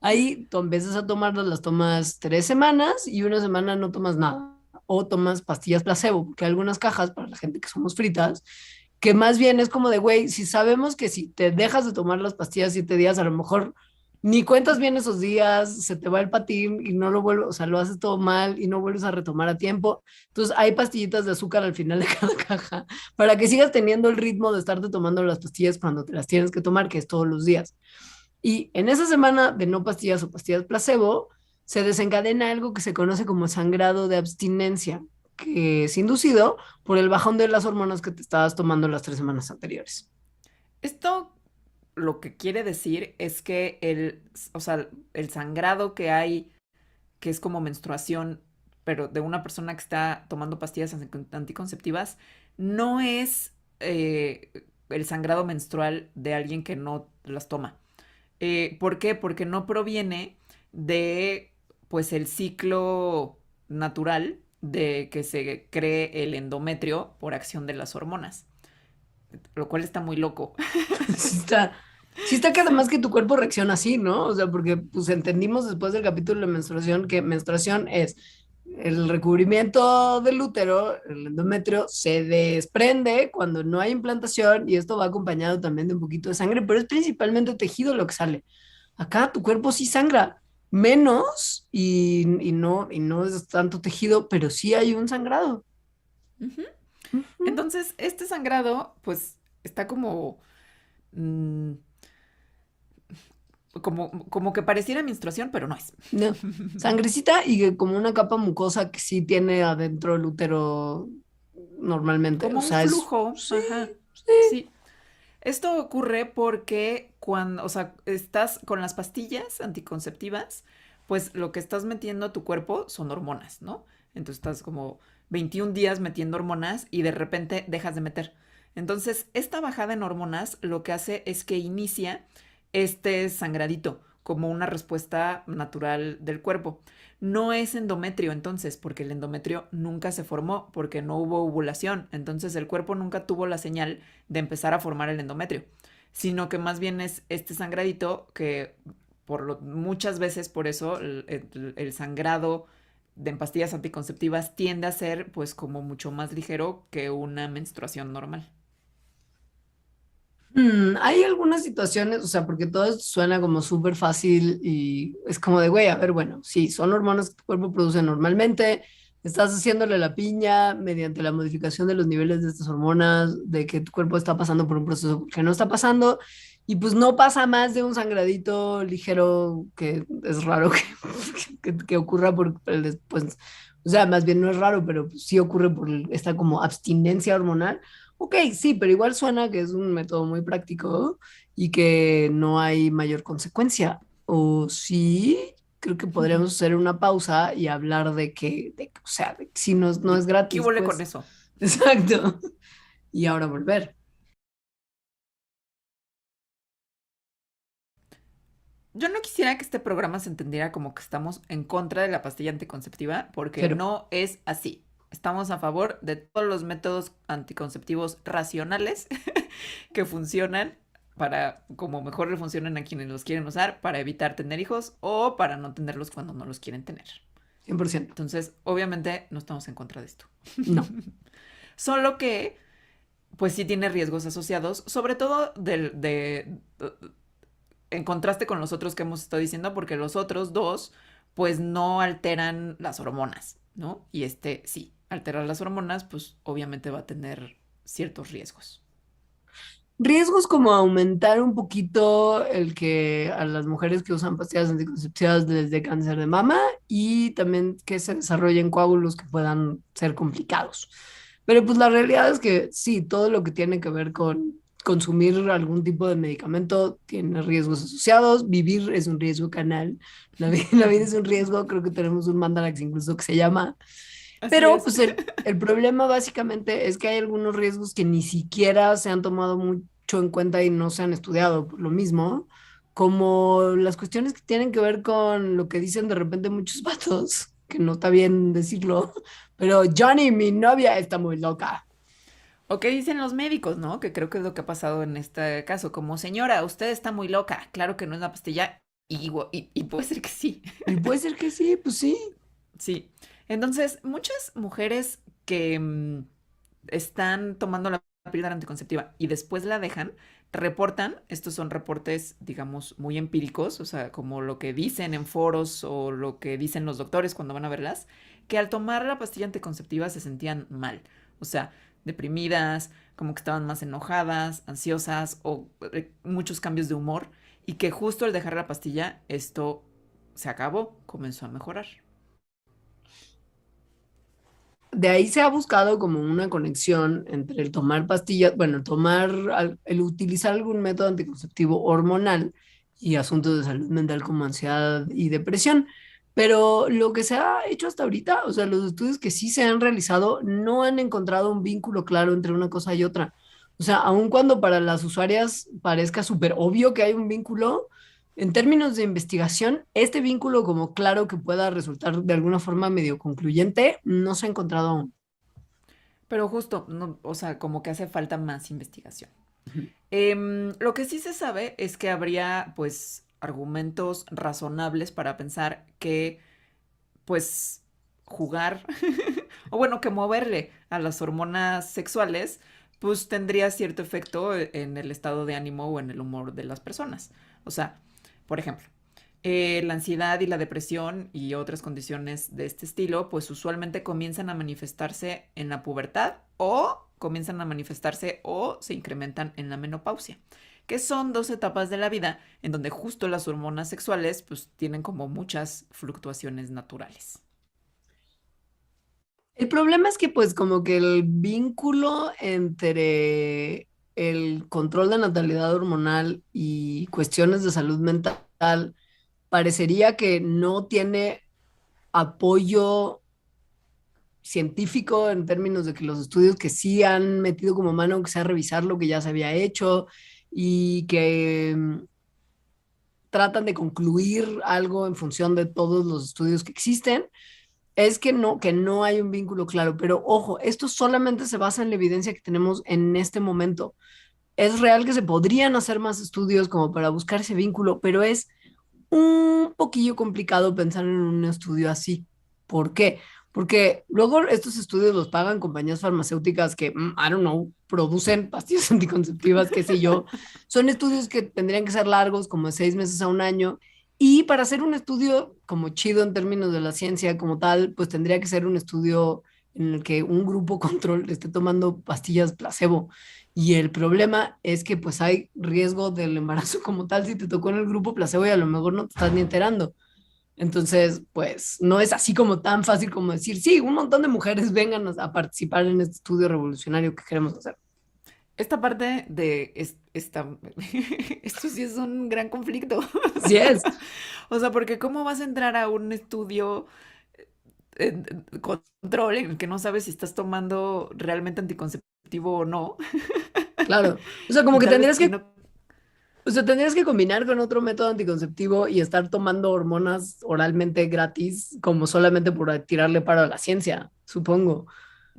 Ahí tú empiezas a tomarlas, las tomas 3 semanas y una semana no tomas nada. O tomas pastillas placebo, porque hay algunas cajas para la gente que somos fritas, que más bien es como de, güey, si sabemos que si te dejas de tomar las pastillas 7 días, a lo mejor ni cuentas bien esos días, se te va el patín y no lo vuelves, o sea, lo haces todo mal y no vuelves a retomar a tiempo. Entonces hay pastillitas de azúcar al final de cada caja para que sigas teniendo el ritmo de estarte tomando las pastillas cuando te las tienes que tomar, que es todos los días. Y en esa semana de no pastillas o pastillas placebo, se desencadena algo que se conoce como sangrado de abstinencia, que es inducido por el bajón de las hormonas que te estabas tomando las 3 semanas anteriores. Esto lo que quiere decir es que o sea, el sangrado que hay, que es como menstruación, pero de una persona que está tomando pastillas anticonceptivas, no es el sangrado menstrual de alguien que no las toma. ¿Por qué? Porque no proviene de, pues, el ciclo natural de que se cree el endometrio por acción de las hormonas, lo cual está muy loco. Sí está, sí está que además que tu cuerpo reacciona así, ¿no? O sea, porque pues entendimos después del capítulo de menstruación que menstruación es el recubrimiento del útero, el endometrio, se desprende cuando no hay implantación y esto va acompañado también de un poquito de sangre, pero es principalmente tejido lo que sale. Acá tu cuerpo sí sangra menos y no es tanto tejido, pero sí hay un sangrado. Ujú. Ujú. Entonces, este sangrado, pues, está como, mm, como que pareciera menstruación, pero no es. No, sangrecita y como una capa mucosa que sí tiene adentro el útero normalmente. O Como un sea, es, flujo, sí, ajá, sí. sí. Esto ocurre porque cuando, o sea, estás con las pastillas anticonceptivas, pues lo que estás metiendo a tu cuerpo son hormonas, ¿no? Entonces estás como 21 días metiendo hormonas y de repente dejas de meter. Entonces, esta bajada en hormonas lo que hace es que inicia este sangradito como una respuesta natural del cuerpo. No es endometrio entonces, porque el endometrio nunca se formó, porque no hubo ovulación. Entonces el cuerpo nunca tuvo la señal de empezar a formar el endometrio, sino que más bien es este sangradito que muchas veces por eso el sangrado de en pastillas anticonceptivas tiende a ser pues como mucho más ligero que una menstruación normal. Hay algunas situaciones, o sea, porque todo esto suena como súper fácil y es como de, güey, a ver, bueno, sí, son hormonas que tu cuerpo produce normalmente, estás haciéndole la piña mediante la modificación de los niveles de estas hormonas, de que tu cuerpo está pasando por un proceso que no está pasando, y pues no pasa más de un sangradito ligero que es raro que, que ocurra por después, o sea, más bien no es raro, pero pues sí ocurre por esta como abstinencia hormonal. Ok, sí, pero igual suena que es un método muy práctico y que no hay mayor consecuencia. O sí, creo que podríamos hacer una pausa y hablar de que, o sea, de que si no, no es ¿Qué gratis, huele con pues. eso? Exacto. Y ahora volver. Yo no quisiera que este programa se entendiera como que estamos en contra de la pastilla anticonceptiva, porque Cero. no es así. Estamos a favor de todos los métodos anticonceptivos racionales que funcionan para, como mejor le funcionan a quienes los quieren usar, para evitar tener hijos o para no tenerlos cuando no los quieren tener. 100%. Entonces, obviamente, no estamos en contra de esto. No. Solo que, pues sí tiene riesgos asociados, sobre todo en contraste con los otros que hemos estado diciendo, porque los otros dos, pues no alteran las hormonas, ¿no? Y este sí, alterar las hormonas, pues obviamente va a tener ciertos riesgos. Riesgos como aumentar un poquito el que a las mujeres que usan pastillas anticonceptivas les dé cáncer de mama y también que se desarrollen coágulos que puedan ser complicados. Pero pues la realidad es que sí, todo lo que tiene que ver con consumir algún tipo de medicamento tiene riesgos asociados. Vivir es un riesgo canal. La vida es un riesgo. Creo que tenemos un mandalax incluso que se llama. Así Pero es. pues el problema básicamente es que hay algunos riesgos que ni siquiera se han tomado mucho en cuenta y no se han estudiado por lo mismo, como las cuestiones que tienen que ver con lo que dicen de repente muchos vatos, que no está bien decirlo, pero Johnny, mi novia, está muy loca. O qué dicen los médicos, ¿no? Que creo que es lo que ha pasado en este caso. Como señora, usted está muy loca. Claro que no es la pastilla. Y puede ser que sí. Y puede ser que sí, pues sí. Sí. Entonces, muchas mujeres que están tomando la píldora anticonceptiva y después la dejan, reportan, estos son reportes, digamos, muy empíricos, o sea, como lo que dicen en foros o lo que dicen los doctores cuando van a verlas, que al tomar la pastilla anticonceptiva se sentían mal, o sea, deprimidas, como que estaban más enojadas, ansiosas o muchos cambios de humor y que justo al dejar la pastilla esto se acabó, comenzó a mejorar. De ahí se ha buscado como una conexión entre el tomar pastillas, bueno, el utilizar algún método anticonceptivo hormonal y asuntos de salud mental como ansiedad y depresión. Pero lo que se ha hecho hasta ahorita, o sea, los estudios que sí se han realizado no han encontrado un vínculo claro entre una cosa y otra. O sea, aun cuando para las usuarias parezca súper obvio que hay un vínculo, en términos de investigación, este vínculo como claro que pueda resultar de alguna forma medio concluyente, no se ha encontrado aún. Pero justo, no, o sea, como que hace falta más investigación. Ujú. Lo que sí se sabe es que habría, pues, argumentos razonables para pensar que, pues, jugar, o bueno, que moverle a las hormonas sexuales, pues tendría cierto efecto en el estado de ánimo o en el humor de las personas. O sea, por ejemplo, la ansiedad y la depresión y otras condiciones de este estilo, pues usualmente comienzan a manifestarse en la pubertad o comienzan a manifestarse o se incrementan en la menopausia, que son dos etapas de la vida en donde justo las hormonas sexuales pues tienen como muchas fluctuaciones naturales. El problema es que pues como que el vínculo entre el control de natalidad hormonal y cuestiones de salud mental parecería que no tiene apoyo científico en términos de que los estudios que sí han metido como mano, que sea revisar lo que ya se había hecho y que tratan de concluir algo en función de todos los estudios que existen, es que no hay un vínculo claro. Pero ojo, esto solamente se basa en la evidencia que tenemos en este momento. Es real que se podrían hacer más estudios como para buscar ese vínculo, pero es un poquillo complicado pensar en un estudio así. ¿Por qué? Porque luego estos estudios los pagan compañías farmacéuticas que, I don't know, producen pastillas anticonceptivas, qué sé yo. Son estudios que tendrían que ser largos, como de 6 meses a un año, Y para hacer un estudio como chido en términos de la ciencia como tal, pues tendría que ser un estudio en el que un grupo control esté tomando pastillas placebo. Y el problema es que pues hay riesgo del embarazo como tal si te tocó en el grupo placebo y a lo mejor no te estás ni enterando. Entonces, pues no es así como tan fácil como decir, sí, un montón de mujeres vengan a participar en este estudio revolucionario que queremos hacer. Esta parte de esto sí es un gran conflicto. Así es. O sea, porque ¿cómo vas a entrar a un estudio control en el que no sabes si estás tomando realmente anticonceptivo o no? Claro. O sea, como Y que tal vez, tendrías y que, no, o sea, tendrías que combinar con otro método anticonceptivo y estar tomando hormonas oralmente gratis, como solamente por tirarle paro a la ciencia, supongo.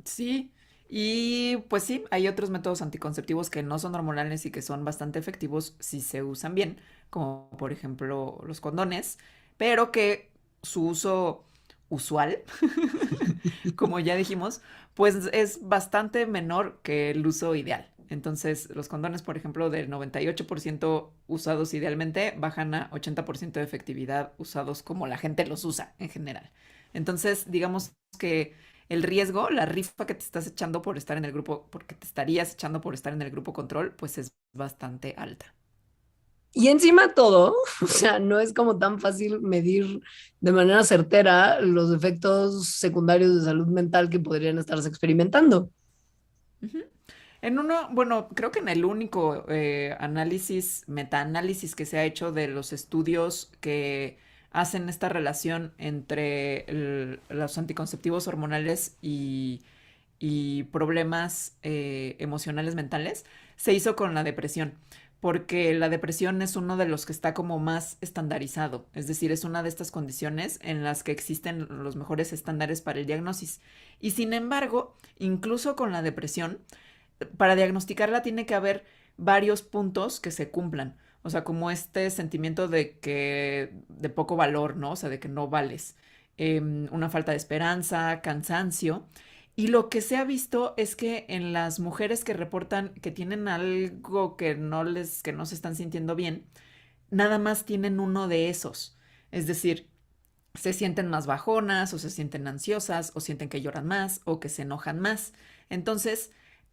sí. Y pues sí, hay otros métodos anticonceptivos que no son hormonales y que son bastante efectivos si se usan bien, como por ejemplo los condones, pero que su uso usual, como ya dijimos, pues es bastante menor que el uso ideal. Entonces, los condones, por ejemplo, del 98% usados idealmente, bajan a 80% de efectividad usados como la gente los usa en general. Entonces, digamos que el riesgo, la rifa que te estás echando por estar en el grupo, porque te estarías echando por estar en el grupo control, pues es bastante alta. Y encima todo, o sea, no es como tan fácil medir de manera certera los efectos secundarios de salud mental que podrían estarse experimentando. Ujú. En uno, bueno, creo que en el único metaanálisis que se ha hecho de los estudios que hacen esta relación entre los anticonceptivos hormonales y problemas emocionales mentales, se hizo con la depresión, porque la depresión es uno de los que está como más estandarizado, es decir, es una de estas condiciones en las que existen los mejores estándares para el diagnóstico. Y sin embargo, incluso con la depresión, para diagnosticarla tiene que haber varios puntos que se cumplan. O sea, como este sentimiento de que, de poco valor, ¿no? O sea, de que no vales. Una falta de esperanza, cansancio. Y lo que se ha visto es que en las mujeres que reportan que tienen algo que no se están sintiendo bien, nada más tienen uno de esos. Es decir, se sienten más bajonas o se sienten ansiosas o sienten que lloran más o que se enojan más. Entonces,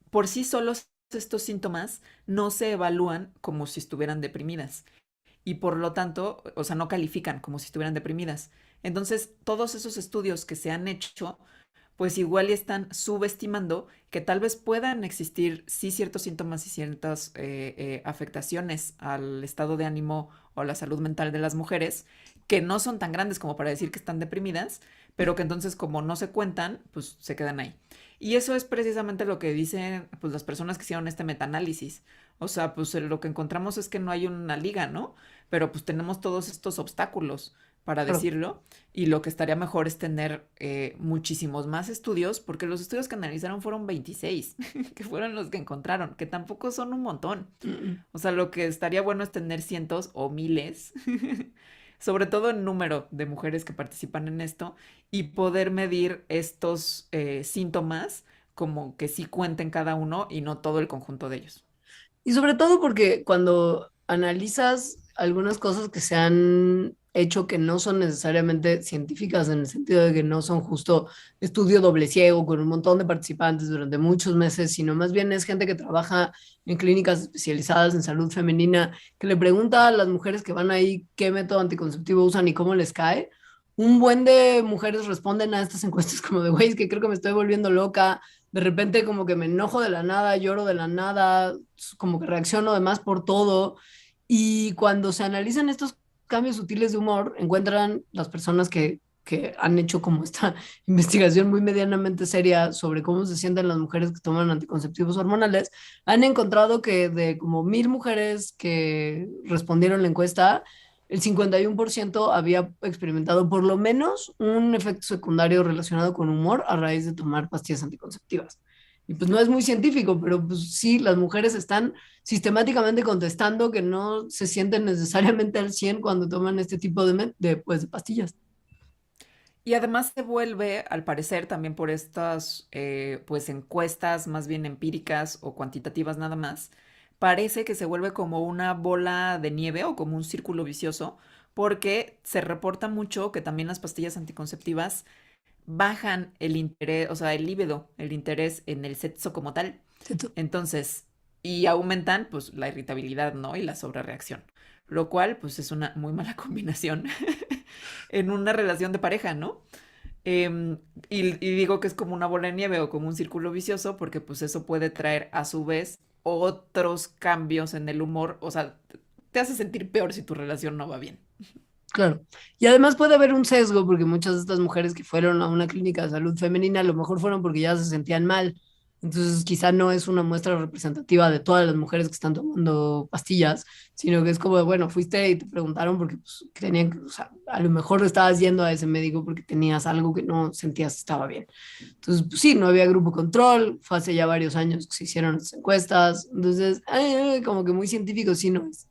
por sí solos estos síntomas no se evalúan como si estuvieran deprimidas y por lo tanto, o sea, no califican como si estuvieran deprimidas. Entonces, todos esos estudios que se han hecho pues igual y están subestimando que tal vez puedan existir sí ciertos síntomas y ciertas afectaciones al estado de ánimo o a la salud mental de las mujeres que no son tan grandes como para decir que están deprimidas, pero que entonces como no se cuentan, pues se quedan ahí. Y eso es precisamente lo que dicen pues las personas que hicieron este metaanálisis. O sea, pues lo que encontramos es que no hay una liga, ¿no? Pero pues tenemos todos estos obstáculos para Claro. decirlo, y lo que estaría mejor es tener muchísimos más estudios, porque los estudios que analizaron fueron 26, que fueron los que encontraron, que tampoco son un montón. Mm. O sea, lo que estaría bueno es tener cientos o miles, sobre todo en número de mujeres que participan en esto, y poder medir estos síntomas como que sí cuenten cada uno y no todo el conjunto de ellos. Y sobre todo porque cuando analizas algunas cosas que se han hecho que no son necesariamente científicas en el sentido de que no son justo estudio doble ciego con un montón de participantes durante muchos meses, sino más bien es gente que trabaja en clínicas especializadas en salud femenina, que le pregunta a las mujeres que van ahí qué método anticonceptivo usan y cómo les cae. Un buen de mujeres responden a estas encuestas como de, güey, es que creo que me estoy volviendo loca, de repente como que me enojo de la nada, lloro de la nada, como que reacciono además por todo. Y cuando se analizan estos cambios sutiles de humor, encuentran las personas que han hecho como esta investigación muy medianamente seria sobre cómo se sienten las mujeres que toman anticonceptivos hormonales, han encontrado que de como 1,000 mujeres que respondieron la encuesta, el 51% había experimentado por lo menos un efecto secundario relacionado con humor a raíz de tomar pastillas anticonceptivas. Y pues no es muy científico, pero pues sí, las mujeres están sistemáticamente contestando que no se sienten necesariamente al 100 cuando toman este tipo pues, de pastillas. Y además se vuelve, al parecer, también por estas pues encuestas más bien empíricas o cuantitativas nada más, parece que se vuelve como una bola de nieve o como un círculo vicioso, porque se reporta mucho que también las pastillas anticonceptivas bajan el interés, o sea, el líbido, el interés en el sexo como tal. Entonces, y aumentan pues la irritabilidad, ¿no? Y la sobrereacción, lo cual pues es una muy mala combinación en una relación de pareja, ¿no? Em, y digo que es como una bola de nieve o como un círculo vicioso porque pues eso puede traer a su vez otros cambios en el humor, o sea, te hace sentir peor si tu relación no va bien. Claro. Y además puede haber un sesgo porque muchas de estas mujeres que fueron a una clínica de salud femenina a lo mejor fueron porque ya se sentían mal. Entonces quizá no es una muestra representativa de todas las mujeres que están tomando pastillas, sino que es como, bueno, fuiste y te preguntaron porque pues, tenían que, o sea, a lo mejor estabas yendo a ese médico porque tenías algo que no sentías que estaba bien. Entonces, pues, sí, no había grupo control, fue hace ya varios años que se hicieron las encuestas, entonces, como que muy científico sí no es.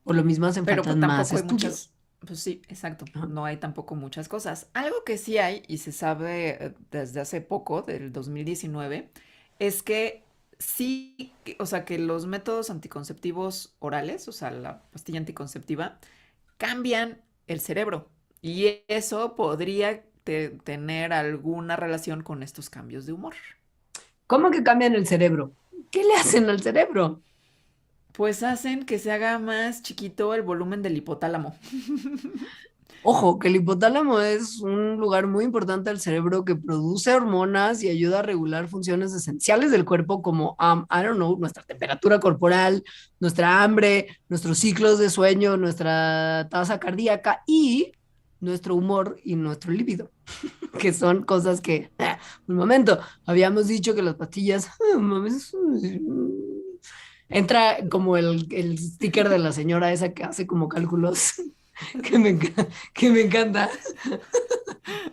Por lo mismo hacen Pero falta pues más tampoco hay estudios. muchas, pues sí, exacto, Ajá. no hay tampoco muchas cosas. Algo que sí hay y se sabe desde hace poco, del 2019, es que sí, o sea, que los métodos anticonceptivos orales, o sea, la pastilla anticonceptiva, cambian el cerebro y eso podría tener alguna relación con estos cambios de humor. ¿Cómo que cambian el cerebro? ¿Qué le hacen al cerebro? Pues hacen que se haga más chiquito el volumen del hipotálamo. Ojo, que el hipotálamo es un lugar muy importante del cerebro que produce hormonas y ayuda a regular funciones esenciales del cuerpo como, I don't know, nuestra temperatura corporal, nuestra hambre, nuestros ciclos de sueño, nuestra tasa cardíaca y nuestro humor y nuestro líbido, que son cosas que, un momento, habíamos dicho que las pastillas, mames, entra como el sticker de la señora esa que hace como cálculos que me encanta,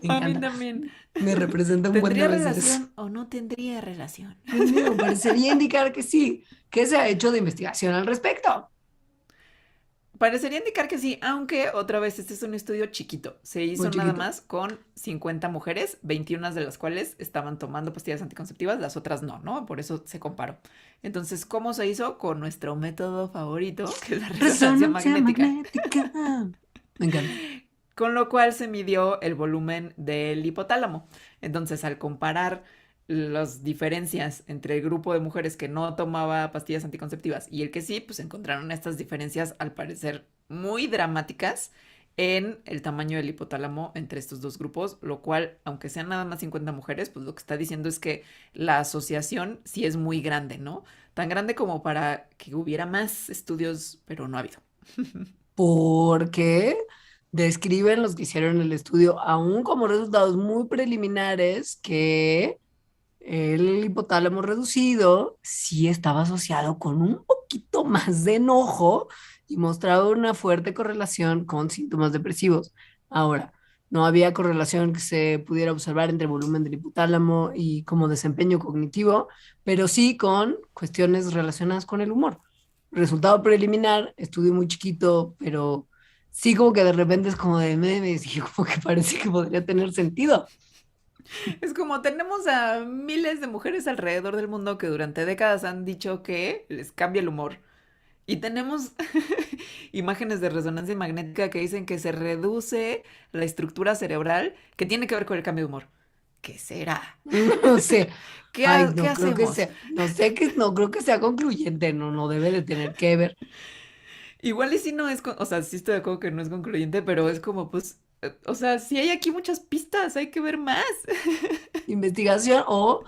me A mí encanta. también. Me representa un buen de ¿Tendría veces. relación o no tendría relación? Dios mío, parecería indicar que sí, que se ha hecho de investigación al respecto. Parecería indicar que sí, aunque otra vez este es un estudio chiquito. Se Muy hizo nada chiquito. más con 50 mujeres, 21 de las cuales estaban tomando pastillas anticonceptivas, las otras no, ¿no? Por eso se comparó. Entonces, ¿cómo se hizo? Con nuestro método favorito, que es la resonancia Resonancia magnética. magnética. Me encanta. Con lo cual se midió el volumen del hipotálamo. Entonces, al comparar las diferencias entre el grupo de mujeres que no tomaba pastillas anticonceptivas y el que sí, pues encontraron estas diferencias al parecer muy dramáticas en el tamaño del hipotálamo entre estos dos grupos, lo cual, aunque sean nada más 50 mujeres, pues lo que está diciendo es que la asociación sí es muy grande, ¿no? Tan grande como para que hubiera más estudios, pero no ha habido. Porque describen los que hicieron el estudio, aún como resultados muy preliminares, que el hipotálamo reducido sí estaba asociado con un poquito más de enojo y mostraba una fuerte correlación con síntomas depresivos. Ahora, no había correlación que se pudiera observar entre volumen del hipotálamo y como desempeño cognitivo, pero sí con cuestiones relacionadas con el humor. Resultado preliminar, estudio muy chiquito, pero sí como que de repente es como de memes y como que parece que podría tener sentido. Es como tenemos a miles de mujeres alrededor del mundo que durante décadas han dicho que les cambia el humor. Y tenemos imágenes de resonancia magnética que dicen que se reduce la estructura cerebral que tiene que ver con el cambio de humor. ¿Qué será? No sé, ay, ¿Qué no creo que hacemos? sea, no sé que, no creo que sea concluyente, no, no debe de tener que ver. Igual y si no es, o sea, sí estoy de acuerdo que no es concluyente, pero es como, pues, o sea, si hay aquí muchas pistas, hay que ver más. Investigación o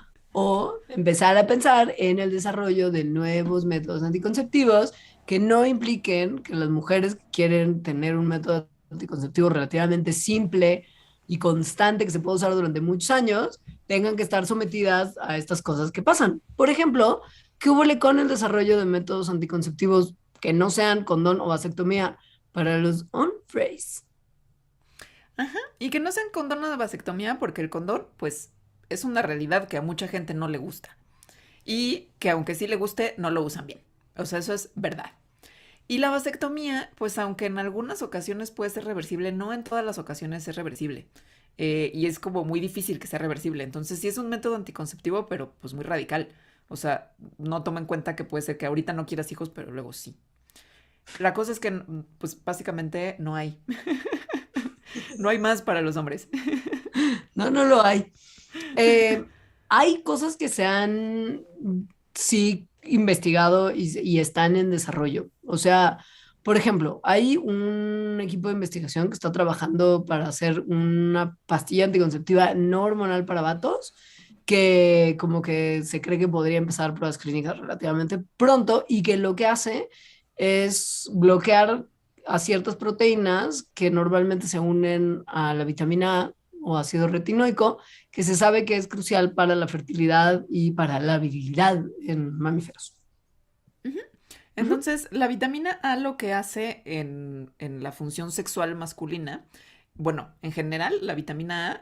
empezar a pensar en el desarrollo de nuevos métodos anticonceptivos que no impliquen que las mujeres que quieren tener un método anticonceptivo relativamente simple y constante que se puede usar durante muchos años, tengan que estar sometidas a estas cosas que pasan. Por ejemplo, ¿qué hubo con el desarrollo de métodos anticonceptivos que no sean condón o vasectomía para los unfrays? Ajá. Y que no sean condón de vasectomía, porque el condón, pues, es una realidad que a mucha gente no le gusta. Y que aunque sí le guste, no lo usan bien. O sea, eso es verdad. Y la vasectomía, pues aunque en algunas ocasiones puede ser reversible, no en todas las ocasiones es reversible. Y es como muy difícil que sea reversible. Entonces sí es un método anticonceptivo, pero pues muy radical. O sea, no toma en cuenta que puede ser que ahorita no quieras hijos, pero luego sí. La cosa es que, pues básicamente no hay. No hay más para los hombres. No, no lo hay. Eh, Hay cosas que se han, sí, investigado y están en desarrollo. O sea, por ejemplo, hay un equipo de investigación que está trabajando para hacer una pastilla anticonceptiva no hormonal para vatos, que como que se cree que podría empezar pruebas clínicas relativamente pronto y que lo que hace es bloquear a ciertas proteínas que normalmente se unen a la vitamina A o ácido retinoico, que se sabe que es crucial para la fertilidad y para la virilidad en mamíferos. Ujú. Ujú. Entonces, la vitamina A lo que hace en la función sexual masculina, bueno, en general, la vitamina A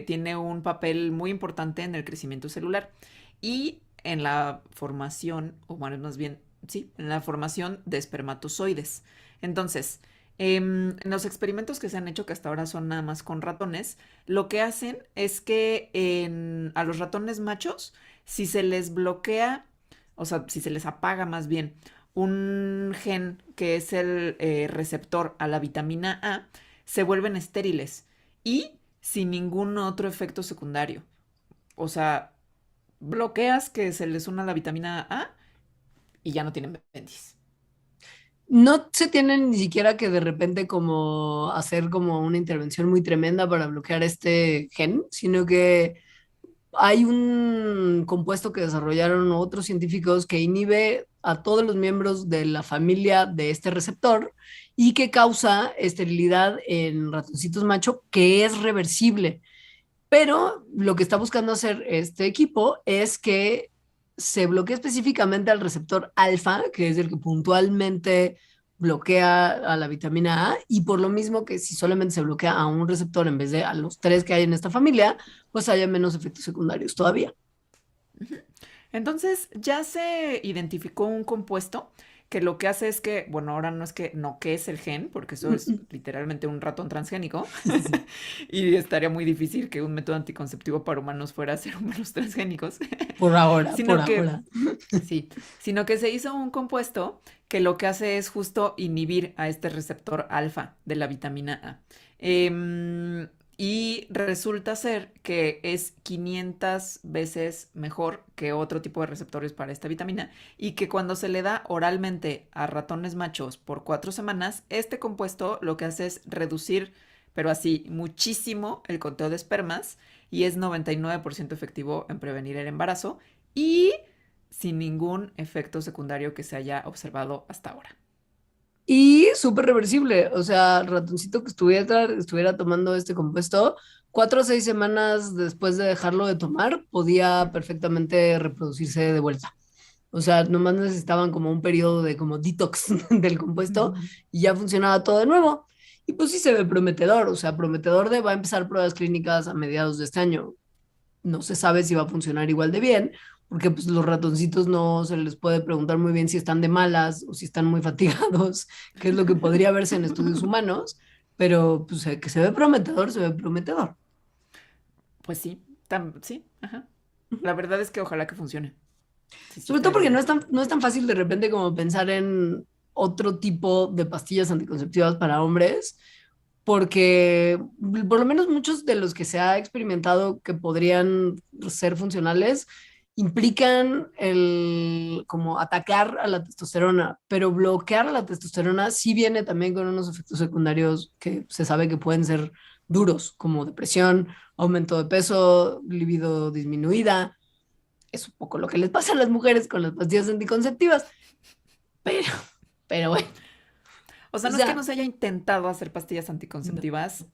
tiene un papel muy importante en el crecimiento celular y en la formación, o bueno, más bien, sí, en la formación de espermatozoides. Entonces, en los experimentos que se han hecho, que hasta ahora son nada más con ratones, lo que hacen es que a los ratones machos, si se les bloquea, o sea, si se les apaga más bien un gen que es el receptor a la vitamina A, se vuelven estériles y sin ningún otro efecto secundario. O sea, bloqueas que se les una la vitamina A y ya no tienen bendis. No se tiene ni siquiera que de repente como hacer como una intervención muy tremenda para bloquear este gen, sino que hay un compuesto que desarrollaron otros científicos que inhibe a todos los miembros de la familia de este receptor y que causa esterilidad en ratoncitos macho, que es reversible. Pero lo que está buscando hacer este equipo es que se bloquee específicamente al receptor alfa, que es el que puntualmente bloquea a la vitamina A, y por lo mismo que si solamente se bloquea a un receptor en vez de a los tres que hay en esta familia, pues haya menos efectos secundarios todavía. Entonces ya se identificó un compuesto que lo que hace es que, bueno, ahora no es que no que es el gen, porque eso es literalmente un ratón transgénico, Sí. y estaría muy difícil que un método anticonceptivo para humanos fuera a ser humanos transgénicos, Por ahora, por sino que ahora. sí, sino que se hizo un compuesto que lo que hace es justo inhibir a este receptor alfa de la vitamina A. Y resulta ser que es 500 veces mejor que otro tipo de receptores para esta vitamina y que cuando se le da oralmente a ratones machos por 4 semanas, este compuesto lo que hace es reducir, pero así, muchísimo el conteo de espermas y es 99% efectivo en prevenir el embarazo y sin ningún efecto secundario que se haya observado hasta ahora. Y súper reversible, o sea, el ratoncito que estuviera tomando este compuesto, 4 o 6 semanas después de dejarlo de tomar, podía perfectamente reproducirse de vuelta. O sea, nomás necesitaban como un periodo de como detox del compuesto y ya funcionaba todo de nuevo. Y pues sí se ve prometedor, o sea, prometedor de va a empezar pruebas clínicas a mediados de este año. No se sabe si va a funcionar igual de bien, porque pues los ratoncitos no se les puede preguntar muy bien si están de malas o si están muy fatigados, que es lo que podría verse en estudios humanos, pero pues que se ve prometedor, se ve prometedor. Pues sí, sí, ajá. Ujú. La verdad es que ojalá que funcione. Sí, sí, Sobre todo estaría porque bien. no es tan fácil de repente como pensar en otro tipo de pastillas anticonceptivas para hombres, porque por lo menos muchos de los que se ha experimentado que podrían ser funcionales implican el como atacar a la testosterona, pero bloquear a la testosterona sí viene también con unos efectos secundarios que se sabe que pueden ser duros, como depresión, aumento de peso, libido disminuida. Es un poco lo que les pasa a las mujeres con las pastillas anticonceptivas, pero, pero bueno, O sea, o no es que sea, no se haya intentado hacer pastillas no. anticonceptivas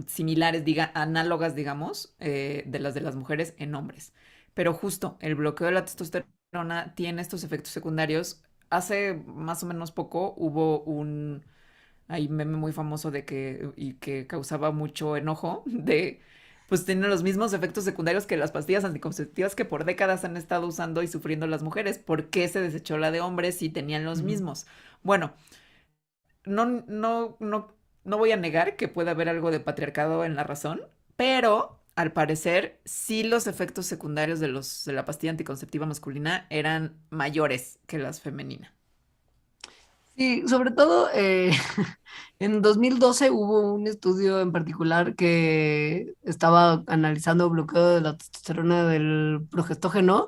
similares, análogas, digamos, de las mujeres en hombres. Pero justo el bloqueo de la testosterona tiene estos efectos secundarios. Hace más o menos poco hubo un hay meme muy famoso de que y que causaba mucho enojo de pues tienen los mismos efectos secundarios que las pastillas anticonceptivas que por décadas han estado usando y sufriendo las mujeres. ¿Por qué se desechó la de hombres si tenían los Ujú. mismos? Bueno, no voy a negar que puede haber algo de patriarcado en la razón, pero al parecer sí los efectos secundarios de la pastilla anticonceptiva masculina eran mayores que las femeninas. Sí, sobre todo en 2012 hubo un estudio en particular que estaba analizando bloqueo de la testosterona del progestógeno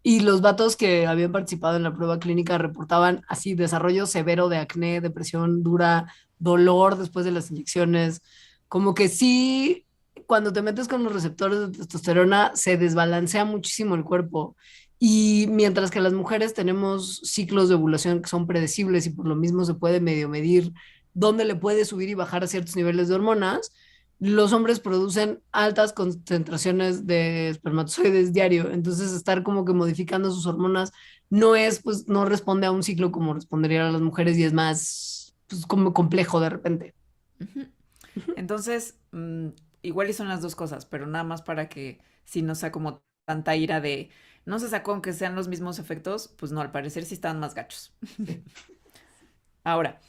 y los vatos que habían participado en la prueba clínica reportaban así desarrollo severo de acné, depresión dura, dolor después de las inyecciones, como que sí, cuando te metes con los receptores de testosterona se desbalancea muchísimo el cuerpo. Y mientras que las mujeres tenemos ciclos de ovulación que son predecibles y por lo mismo se puede medio medir dónde le puede subir y bajar a ciertos niveles de hormonas, los hombres producen altas concentraciones de espermatozoides diario. Entonces, estar como que modificando sus hormonas no es, pues, no responde a un ciclo como responderían a las mujeres y es más, pues, como complejo de repente. Ujú. Entonces, igual y son las dos cosas, pero nada más para que si no sea como tanta ira de no se sacó aunque sean los mismos efectos, pues no, al parecer sí estaban más gachos. Sí. Ahora,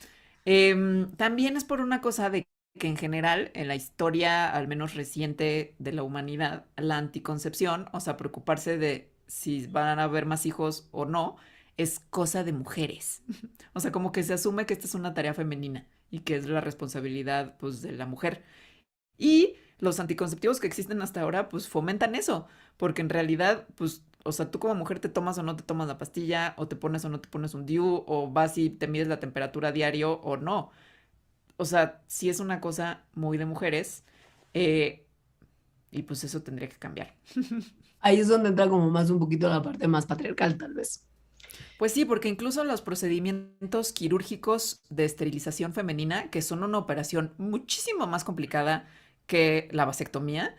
también es por una cosa de que en general, en la historia al menos reciente de la humanidad, la anticoncepción, o sea, preocuparse de si van a haber más hijos o no, es cosa de mujeres. O sea, como que se asume que esta es una tarea femenina y que es la responsabilidad, pues, de la mujer. Y los anticonceptivos que existen hasta ahora, pues fomentan eso, porque en realidad, pues, o sea, tú como mujer te tomas o no te tomas la pastilla, o te pones o no te pones un DIU, o vas y te mides la temperatura diario o no. O sea, sí es una cosa muy de mujeres, eh, y pues eso tendría que cambiar. Ahí es donde entra como más un poquito la parte más patriarcal, tal vez. Pues sí, porque incluso los procedimientos quirúrgicos de esterilización femenina, que son una operación muchísimo más complicada que la vasectomía,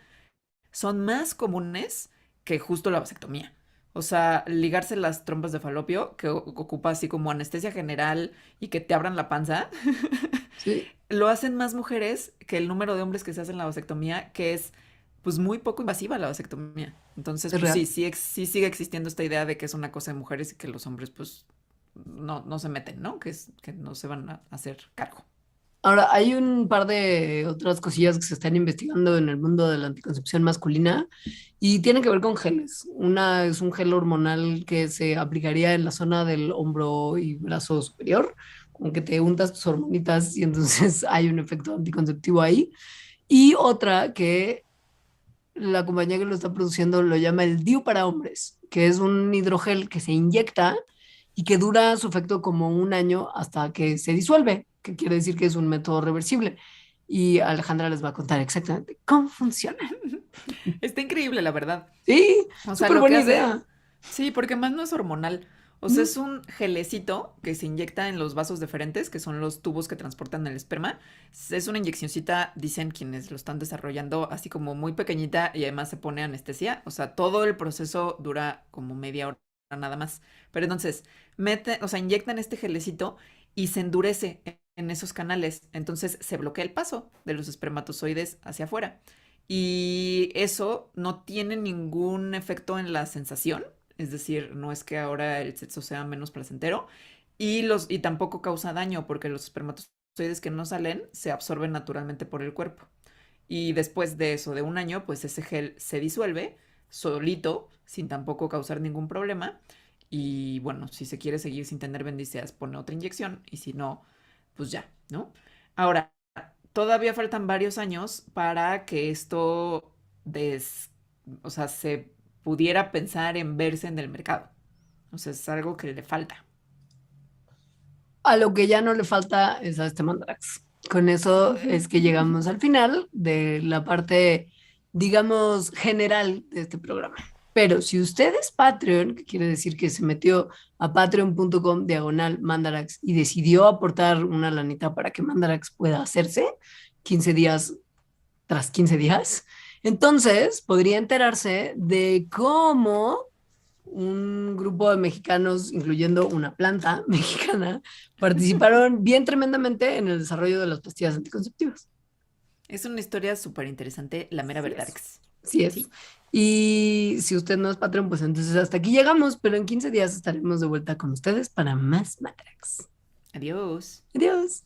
son más comunes que justo la vasectomía. O sea, ligarse las trompas de falopio, que ocupa así como anestesia general y que te abran la panza, Sí, lo hacen más mujeres que el número de hombres que se hacen la vasectomía, que es pues muy poco invasiva la vasectomía. Entonces, es pues sí, real. sí sigue existiendo esta idea de que es una cosa de mujeres y que los hombres pues no se meten, ¿no? Que no se van a hacer cargo. Ahora, hay un par de otras cosillas que se están investigando en el mundo de la anticoncepción masculina y tienen que ver con geles. Una es un gel hormonal que se aplicaría en la zona del hombro y brazo superior, como que te untas tus hormonitas y entonces hay un efecto anticonceptivo ahí. Y otra que la compañía que lo está produciendo lo llama el DIU para hombres, que es un hidrogel que se inyecta y que dura su efecto como un año hasta que se disuelve, que quiere decir que es un método reversible. Y Alejandra les va a contar exactamente cómo funciona. Está increíble, la verdad. Sí, O sea, súper lo que buena hace, idea. sí, porque más no es hormonal. O sea, ¿No? es un gelecito que se inyecta en los vasos deferentes, que son los tubos que transportan el esperma. Es una inyeccioncita, dicen quienes lo están desarrollando, así como muy pequeñita y además se pone anestesia. O sea, todo el proceso dura como media hora nada más. Pero entonces, o sea, inyectan este gelecito y se endurece en esos canales. Entonces se bloquea el paso de los espermatozoides hacia afuera. Y eso no tiene ningún efecto en la sensación, es decir, no es que ahora el sexo sea menos placentero y tampoco causa daño porque los espermatozoides que no salen se absorben naturalmente por el cuerpo. Y después de eso, de un año, pues ese gel se disuelve solito, sin tampoco causar ningún problema. Y bueno, si se quiere seguir sin tener bendiciones, pone otra inyección y si no, pues ya, ¿no? Ahora, todavía faltan varios años para que esto o sea, se pudiera pensar en verse en el mercado. O sea, es algo que le falta. A lo que ya no le falta es a este Mandarax. Con eso es que llegamos al final de la parte, digamos, general de este programa. Pero si usted es Patreon, que quiere decir que se metió a patreon.com/Mandarax y decidió aportar una lanita para que Mandarax pueda hacerse 15 días tras 15 días, entonces podría enterarse de cómo un grupo de mexicanos, incluyendo una planta mexicana, participaron bien tremendamente en el desarrollo de las pastillas anticonceptivas. Es una historia súper interesante, la mera Así verdad. es. Así es. Sí. Y si usted no es patrón, pues entonces hasta aquí llegamos, pero en 15 días estaremos de vuelta con ustedes para más Matrax. Adiós. Adiós.